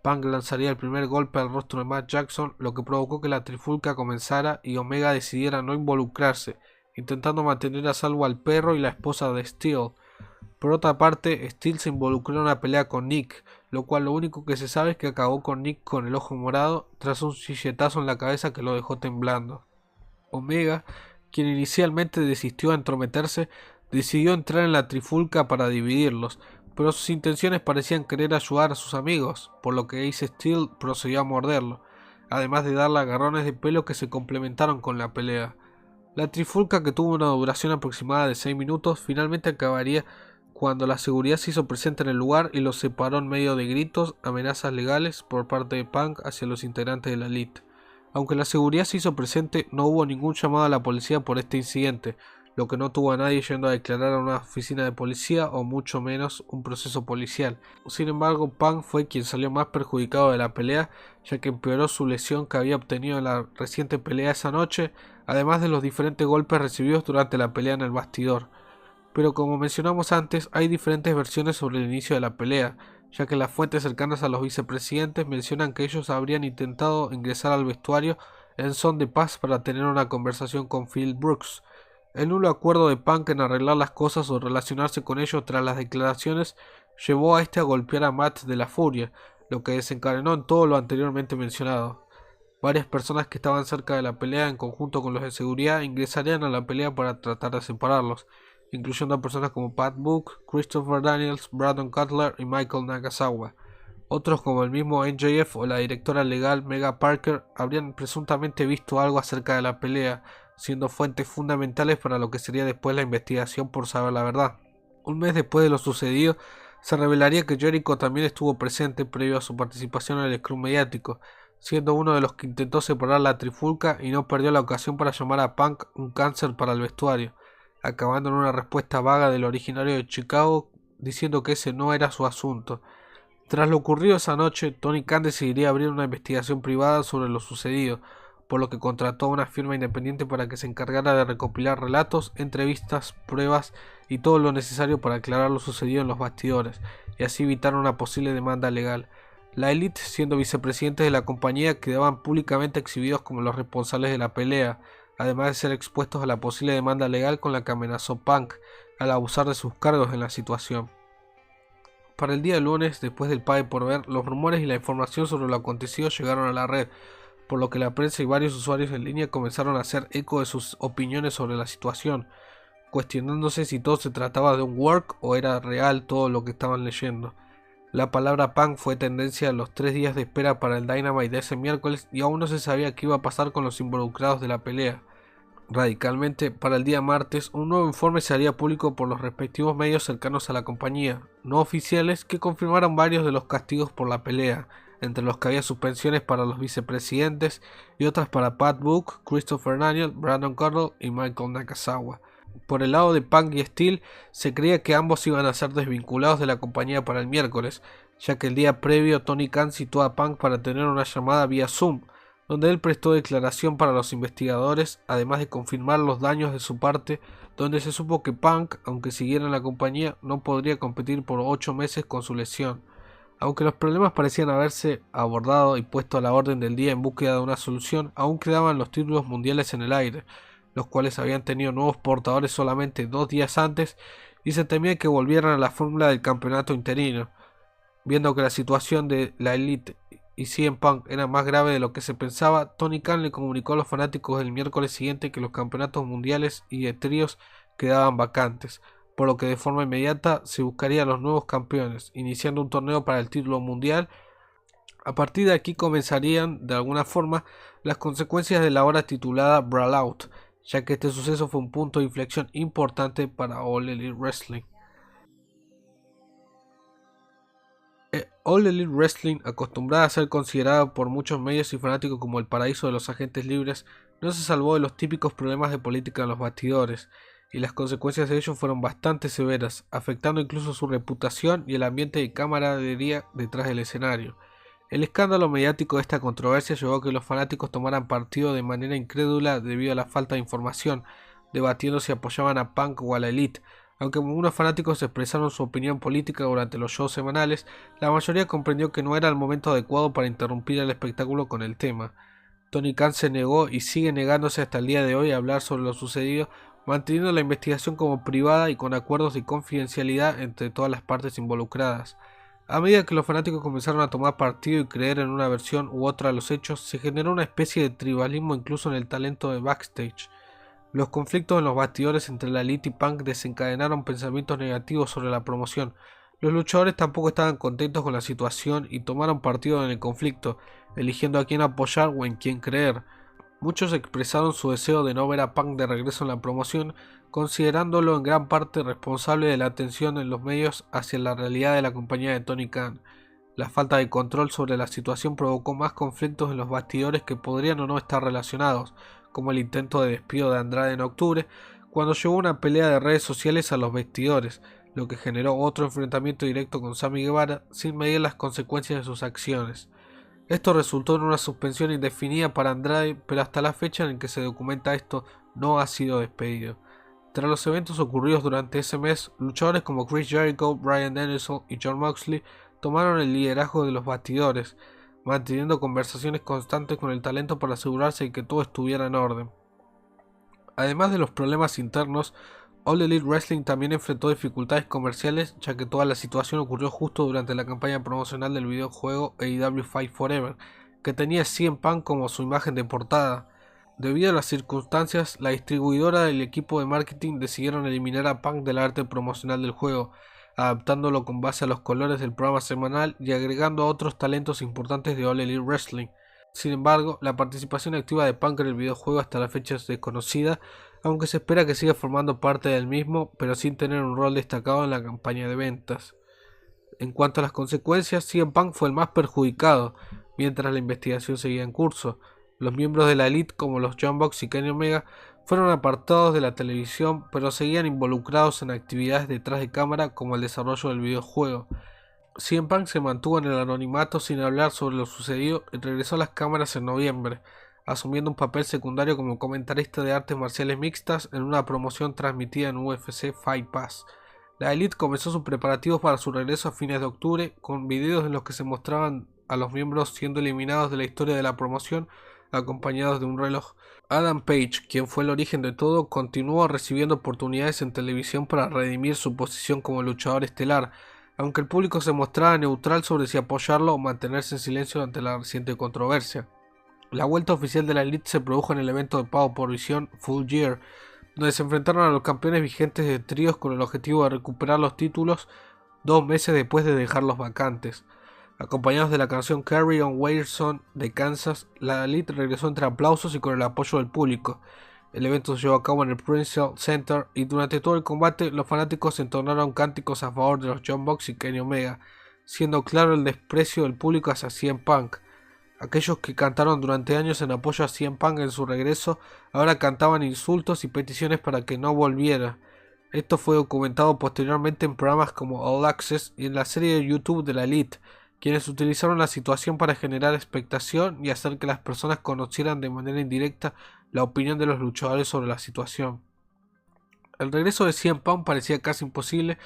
Punk lanzaría el primer golpe al rostro de Matt Jackson, lo que provocó que la trifulca comenzara y Omega decidiera no involucrarse, intentando mantener a salvo al perro y la esposa de Steel. Por otra parte, Steel se involucró en una pelea con Nick, lo cual lo único que se sabe es que acabó con Nick con el ojo morado tras un silletazo en la cabeza que lo dejó temblando. Omega, quien inicialmente desistió a entrometerse, decidió entrar en la trifulca para dividirlos, pero sus intenciones parecían querer ayudar a sus amigos, por lo que Ace Steel procedió a morderlo, además de darle agarrones de pelo que se complementaron con la pelea. La trifulca, que tuvo una duración aproximada de 6 minutos, finalmente acabaría cuando la seguridad se hizo presente en el lugar y los separó en medio de gritos, amenazas legales por parte de Punk hacia los integrantes de la Elite. Aunque la seguridad se hizo presente, no hubo ningún llamado a la policía por este incidente, lo que no tuvo a nadie yendo a declarar a una oficina de policía o mucho menos un proceso policial. Sin embargo, Punk fue quien salió más perjudicado de la pelea, ya que empeoró su lesión que había obtenido en la reciente pelea esa noche, además de los diferentes golpes recibidos durante la pelea en el bastidor. Pero como mencionamos antes, hay diferentes versiones sobre el inicio de la pelea, ya que las fuentes cercanas a los vicepresidentes mencionan que ellos habrían intentado ingresar al vestuario en son de paz para tener una conversación con Phil Brooks. El nulo acuerdo de Punk en arreglar las cosas o relacionarse con ellos tras las declaraciones llevó a este a golpear a Matt de la furia, lo que desencadenó en todo lo anteriormente mencionado. Varias personas que estaban cerca de la pelea en conjunto con los de seguridad ingresarían a la pelea para tratar de separarlos, incluyendo a personas como Pat Book, Christopher Daniels, Brandon Cutler y Michael Nagasawa. Otros como el mismo MJF o la directora legal Mega Parker habrían presuntamente visto algo acerca de la pelea, siendo fuentes fundamentales para lo que sería después la investigación por saber la verdad. Un mes después de lo sucedido, se revelaría que Jericho también estuvo presente previo a su participación en el scrum mediático, siendo uno de los que intentó separar la trifulca y no perdió la ocasión para llamar a Punk un cáncer para el vestuario, acabando en una respuesta vaga del originario de Chicago diciendo que ese no era su asunto. Tras lo ocurrido esa noche, Tony Khan decidiría abrir una investigación privada sobre lo sucedido, por lo que contrató a una firma independiente para que se encargara de recopilar relatos, entrevistas, pruebas y todo lo necesario para aclarar lo sucedido en los bastidores, y así evitar una posible demanda legal. La Elite, siendo vicepresidentes de la compañía, quedaban públicamente exhibidos como los responsables de la pelea, además de ser expuestos a la posible demanda legal con la que amenazó Punk al abusar de sus cargos en la situación. Para el día lunes, después del pague por ver, los rumores y la información sobre lo acontecido llegaron a la red, por lo que la prensa y varios usuarios en línea comenzaron a hacer eco de sus opiniones sobre la situación, cuestionándose si todo se trataba de un work o era real todo lo que estaban leyendo. La palabra Punk fue tendencia en los 3 días de espera para el Dynamite de ese miércoles y aún no se sabía qué iba a pasar con los involucrados de la pelea. Radicalmente, para el día martes, un nuevo informe se haría público por los respectivos medios cercanos a la compañía, no oficiales, que confirmaron varios de los castigos por la pelea, entre los que había suspensiones para los vicepresidentes y otras para Pat Book, Christopher Daniel, Brandon Cardle y Michael Nakazawa. Por el lado de Punk y Steel, se creía que ambos iban a ser desvinculados de la compañía para el miércoles, ya que el día previo Tony Khan citó a Punk para tener una llamada vía Zoom, donde él prestó declaración para los investigadores, además de confirmar los daños de su parte, donde se supo que Punk, aunque siguiera en la compañía, no podría competir por 8 meses con su lesión. Aunque los problemas parecían haberse abordado y puesto a la orden del día en búsqueda de una solución, aún quedaban los títulos mundiales en el aire, los cuales habían tenido nuevos portadores solamente 2 días antes y se temía que volvieran a la fórmula del campeonato interino. Viendo que la situación de la Elite y CM Punk era más grave de lo que se pensaba, Tony Khan le comunicó a los fanáticos el miércoles siguiente que los campeonatos mundiales y de tríos quedaban vacantes, por lo que de forma inmediata se buscaría a los nuevos campeones, iniciando un torneo para el título mundial. A partir de aquí comenzarían, de alguna forma, las consecuencias de la ahora titulada Brawl Out, ya que este suceso fue un punto de inflexión importante para All Elite Wrestling. All Elite Wrestling, acostumbrada a ser considerada por muchos medios y fanáticos como el paraíso de los agentes libres, no se salvó de los típicos problemas de política en los bastidores, y las consecuencias de ello fueron bastante severas, afectando incluso su reputación y el ambiente de camaradería detrás del escenario. El escándalo mediático de esta controversia llevó a que los fanáticos tomaran partido de manera incrédula debido a la falta de información, debatiendo si apoyaban a Punk o a la Elite. Aunque algunos fanáticos expresaron su opinión política durante los shows semanales, la mayoría comprendió que no era el momento adecuado para interrumpir el espectáculo con el tema. Tony Khan se negó y sigue negándose hasta el día de hoy a hablar sobre lo sucedido, manteniendo la investigación como privada y con acuerdos de confidencialidad entre todas las partes involucradas. A medida que los fanáticos comenzaron a tomar partido y creer en una versión u otra de los hechos, se generó una especie de tribalismo incluso en el talento de backstage. Los conflictos en los bastidores entre la Elite y Punk desencadenaron pensamientos negativos sobre la promoción. Los luchadores tampoco estaban contentos con la situación y tomaron partido en el conflicto, eligiendo a quién apoyar o en quién creer. Muchos expresaron su deseo de no ver a Punk de regreso en la promoción, considerándolo en gran parte responsable de la atención en los medios hacia la realidad de la compañía de Tony Khan. La falta de control sobre la situación provocó más conflictos en los bastidores que podrían o no estar relacionados, como el intento de despido de Andrade en octubre, cuando llevó una pelea de redes sociales a los vestidores, lo que generó otro enfrentamiento directo con Sammy Guevara sin medir las consecuencias de sus acciones. Esto resultó en una suspensión indefinida para Andrade, pero hasta la fecha en que se documenta esto no ha sido despedido. Tras los eventos ocurridos durante ese mes, luchadores como Chris Jericho, Bryan Danielson y Jon Moxley tomaron el liderazgo de los bastidores, manteniendo conversaciones constantes con el talento para asegurarse de que todo estuviera en orden. Además de los problemas internos, All Elite Wrestling también enfrentó dificultades comerciales, ya que toda la situación ocurrió justo durante la campaña promocional del videojuego AEW Fight Forever, que tenía CM Punk como su imagen de portada. Debido a las circunstancias, la distribuidora y el equipo de marketing decidieron eliminar a Punk del arte promocional del juego, adaptándolo con base a los colores del programa semanal y agregando a otros talentos importantes de All Elite Wrestling. Sin embargo, la participación activa de Punk en el videojuego hasta la fecha es desconocida, aunque se espera que siga formando parte del mismo, pero sin tener un rol destacado en la campaña de ventas. En cuanto a las consecuencias, CM Punk fue el más perjudicado, mientras la investigación seguía en curso. Los miembros de la Elite, como los Young Bucks y Kenny Omega, fueron apartados de la televisión, pero seguían involucrados en actividades detrás de cámara como el desarrollo del videojuego. CM Punk se mantuvo en el anonimato sin hablar sobre lo sucedido y regresó a las cámaras en noviembre, asumiendo un papel secundario como comentarista de artes marciales mixtas en una promoción transmitida en UFC Fight Pass. La Elite comenzó sus preparativos para su regreso a fines de octubre, con videos en los que se mostraban a los miembros siendo eliminados de la historia de la promoción, acompañados de un reloj. Adam Page, quien fue el origen de todo, continuó recibiendo oportunidades en televisión para redimir su posición como luchador estelar, aunque el público se mostraba neutral sobre si apoyarlo o mantenerse en silencio ante la reciente controversia. La vuelta oficial de la Elite se produjo en el evento de pago por visión Full Gear, donde se enfrentaron a los campeones vigentes de tríos con el objetivo de recuperar los títulos 2 meses después de dejarlos vacantes. Acompañados de la canción Carry On Wilson de Kansas, la Elite regresó entre aplausos y con el apoyo del público. El evento se llevó a cabo en el Prudential Center y durante todo el combate los fanáticos entonaron cánticos a favor de los Young Bucks y Kenny Omega. siendo claro el desprecio del público hacia CM Punk. Aquellos que cantaron durante años en apoyo a CM Punk en su regreso, ahora cantaban insultos y peticiones para que no volviera. Esto fue documentado posteriormente en programas como All Access y en la serie de YouTube de la Elite, quienes utilizaron la situación para generar expectación y hacer que las personas conocieran de manera indirecta la opinión de los luchadores sobre la situación. El regreso de CM Punk parecía casi imposible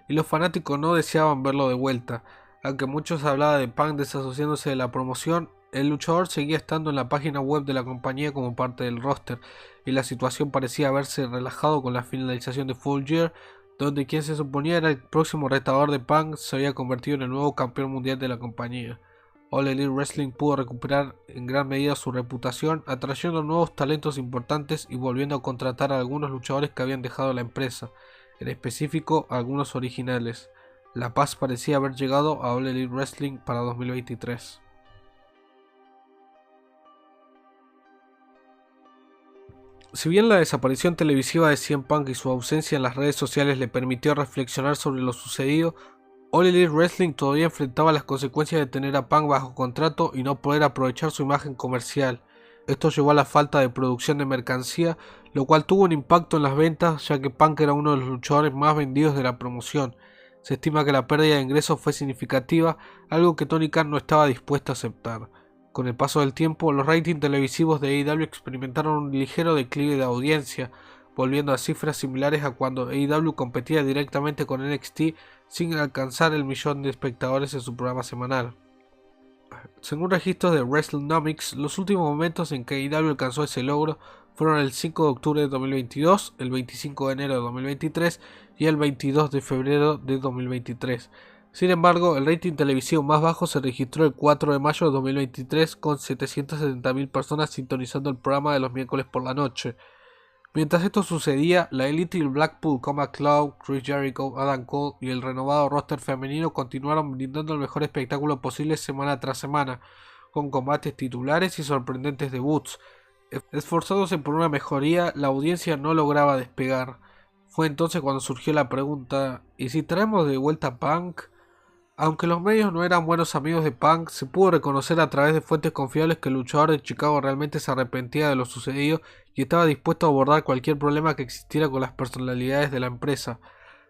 y los fanáticos no deseaban verlo de vuelta. Aunque muchos hablaban de Punk desasociándose de la promoción, el luchador seguía estando en la página web de la compañía como parte del roster, y la situación parecía haberse relajado con la finalización de Full Gear, donde quien se suponía era el próximo retador de Punk se había convertido en el nuevo campeón mundial de la compañía. All Elite Wrestling pudo recuperar en gran medida su reputación, atrayendo nuevos talentos importantes y volviendo a contratar a algunos luchadores que habían dejado la empresa, en específico a algunos originales. La paz parecía haber llegado a All Elite Wrestling para 2023. Si bien la desaparición televisiva de CM Punk y su ausencia en las redes sociales le permitió reflexionar sobre lo sucedido, All Elite Wrestling todavía enfrentaba las consecuencias de tener a Punk bajo contrato y no poder aprovechar su imagen comercial. Esto llevó a la falta de producción de mercancía, lo cual tuvo un impacto en las ventas, ya que Punk era uno de los luchadores más vendidos de la promoción. Se estima que la pérdida de ingresos fue significativa, algo que Tony Khan no estaba dispuesto a aceptar. Con el paso del tiempo, los ratings televisivos de AEW experimentaron un ligero declive de audiencia, volviendo a cifras similares a cuando AEW competía directamente con NXT sin alcanzar el millón de espectadores en su programa semanal. Según registros de WrestleNomics, los últimos momentos en que AEW alcanzó ese logro fueron el 5 de octubre de 2022, el 25 de enero de 2023 y el 22 de febrero de 2023. Sin embargo, el rating televisivo más bajo se registró el 4 de mayo de 2023 con 770.000 personas sintonizando el programa de los miércoles por la noche. Mientras esto sucedía, la Elite y el Blackpool Combat Club, Chris Jericho, Adam Cole y el renovado roster femenino continuaron brindando el mejor espectáculo posible semana tras semana, con combates titulares y sorprendentes debuts. Esforzándose por una mejoría, la audiencia no lograba despegar. Fue entonces cuando surgió la pregunta: ¿y si traemos de vuelta a Punk? Aunque los medios no eran buenos amigos de Punk, se pudo reconocer a través de fuentes confiables que el luchador de Chicago realmente se arrepentía de lo sucedido y estaba dispuesto a abordar cualquier problema que existiera con las personalidades de la empresa.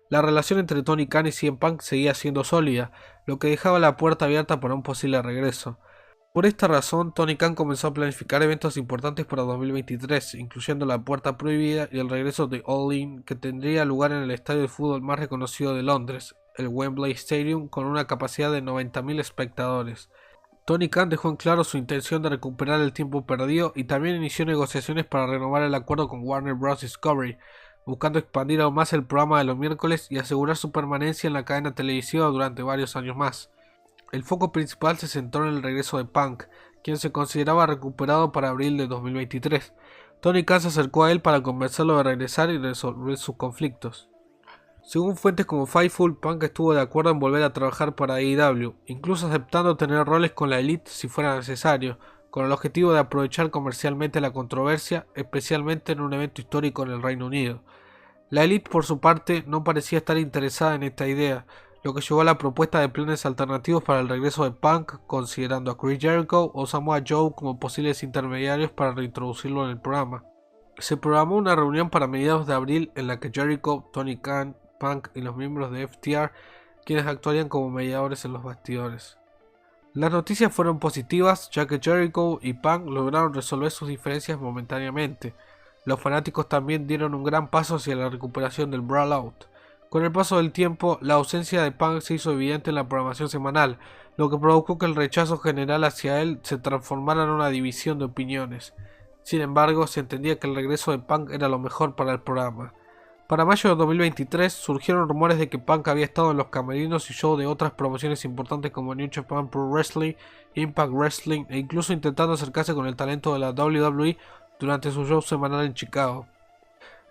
La relación entre Tony Khan y CM Punk seguía siendo sólida, lo que dejaba la puerta abierta para un posible regreso. Por esta razón, Tony Khan comenzó a planificar eventos importantes para 2023, incluyendo la Puerta Prohibida y el regreso de All In, que tendría lugar en el estadio de fútbol más reconocido de Londres, el Wembley Stadium, con una capacidad de 90.000 espectadores. Tony Khan dejó en claro su intención de recuperar el tiempo perdido y también inició negociaciones para renovar el acuerdo con Warner Bros. Discovery, buscando expandir aún más el programa de los miércoles y asegurar su permanencia en la cadena televisiva durante varios años más. El foco principal se centró en el regreso de Punk, quien se consideraba recuperado para abril de 2023. Tony Khan se acercó a él para convencerlo de regresar y resolver sus conflictos. Según fuentes como Fightful, Punk estuvo de acuerdo en volver a trabajar para AEW, incluso aceptando tener roles con la Elite si fuera necesario, con el objetivo de aprovechar comercialmente la controversia, especialmente en un evento histórico en el Reino Unido. La Elite, por su parte, no parecía estar interesada en esta idea, lo que llevó a la propuesta de planes alternativos para el regreso de Punk, considerando a Chris Jericho o Samoa Joe como posibles intermediarios para reintroducirlo en el programa. Se programó una reunión para mediados de abril en la que Jericho, Tony Khan, Punk y los miembros de FTR, quienes actuarían como mediadores en los bastidores. Las noticias fueron positivas, ya que Jericho y Punk lograron resolver sus diferencias momentáneamente. Los fanáticos también dieron un gran paso hacia la recuperación del Brawlout. Con el paso del tiempo, la ausencia de Punk se hizo evidente en la programación semanal, lo que provocó que el rechazo general hacia él se transformara en una división de opiniones. Sin embargo, se entendía que el regreso de Punk era lo mejor para el programa. Para mayo de 2023 surgieron rumores de que Punk había estado en los camerinos y shows de otras promociones importantes como New Japan Pro Wrestling, Impact Wrestling e incluso intentando acercarse con el talento de la WWE durante su show semanal en Chicago.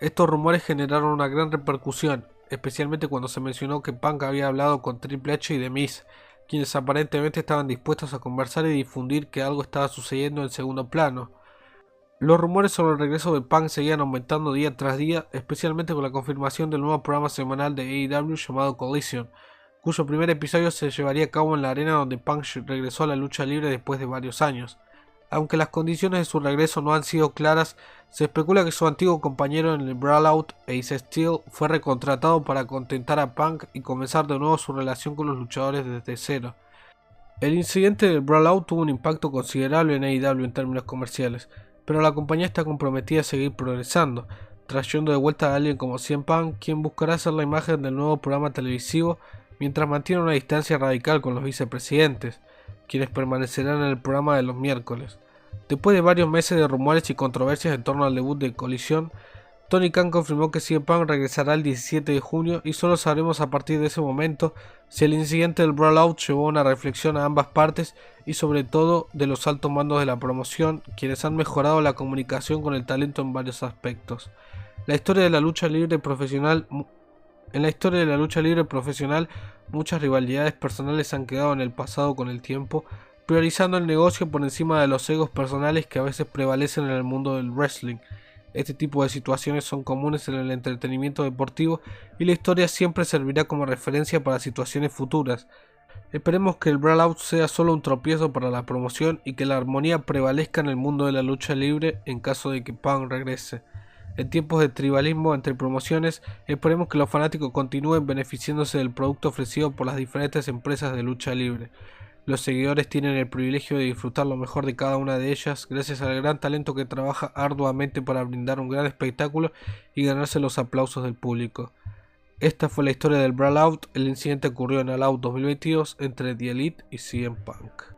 Estos rumores generaron una gran repercusión, especialmente cuando se mencionó que Punk había hablado con Triple H y The Miz, quienes aparentemente estaban dispuestos a conversar y difundir que algo estaba sucediendo en segundo plano. Los rumores sobre el regreso de Punk seguían aumentando día tras día, especialmente con la confirmación del nuevo programa semanal de AEW llamado Collision, cuyo primer episodio se llevaría a cabo en la arena donde Punk regresó a la lucha libre después de varios años. Aunque las condiciones de su regreso no han sido claras, se especula que su antiguo compañero en el Brawlout, Ace Steel, fue recontratado para contentar a Punk y comenzar de nuevo su relación con los luchadores desde cero. El incidente del Brawlout tuvo un impacto considerable en AEW en términos comerciales, pero la compañía está comprometida a seguir progresando, trayendo de vuelta a alguien como CM Punk, quien buscará ser la imagen del nuevo programa televisivo mientras mantiene una distancia radical con los vicepresidentes, quienes permanecerán en el programa de los miércoles. Después de varios meses de rumores y controversias en torno al debut de Collision, Tony Khan confirmó que CM Punk regresará el 17 de junio y solo sabremos a partir de ese momento si el incidente del Brawlout llevó a una reflexión a ambas partes y sobre todo de los altos mandos de la promoción, quienes han mejorado la comunicación con el talento en varios aspectos. En la historia de la lucha libre profesional, muchas rivalidades personales han quedado en el pasado con el tiempo, priorizando el negocio por encima de los egos personales que a veces prevalecen en el mundo del wrestling. Este tipo de situaciones son comunes en el entretenimiento deportivo y la historia siempre servirá como referencia para situaciones futuras. Esperemos que el Brawlout sea solo un tropiezo para la promoción y que la armonía prevalezca en el mundo de la lucha libre en caso de que Punk regrese. En tiempos de tribalismo entre promociones, esperemos que los fanáticos continúen beneficiándose del producto ofrecido por las diferentes empresas de lucha libre. Los seguidores tienen el privilegio de disfrutar lo mejor de cada una de ellas gracias al gran talento que trabaja arduamente para brindar un gran espectáculo y ganarse los aplausos del público. Esta fue la historia del Brawlout. El incidente ocurrió en All Out 2022 entre The Elite y CM Punk.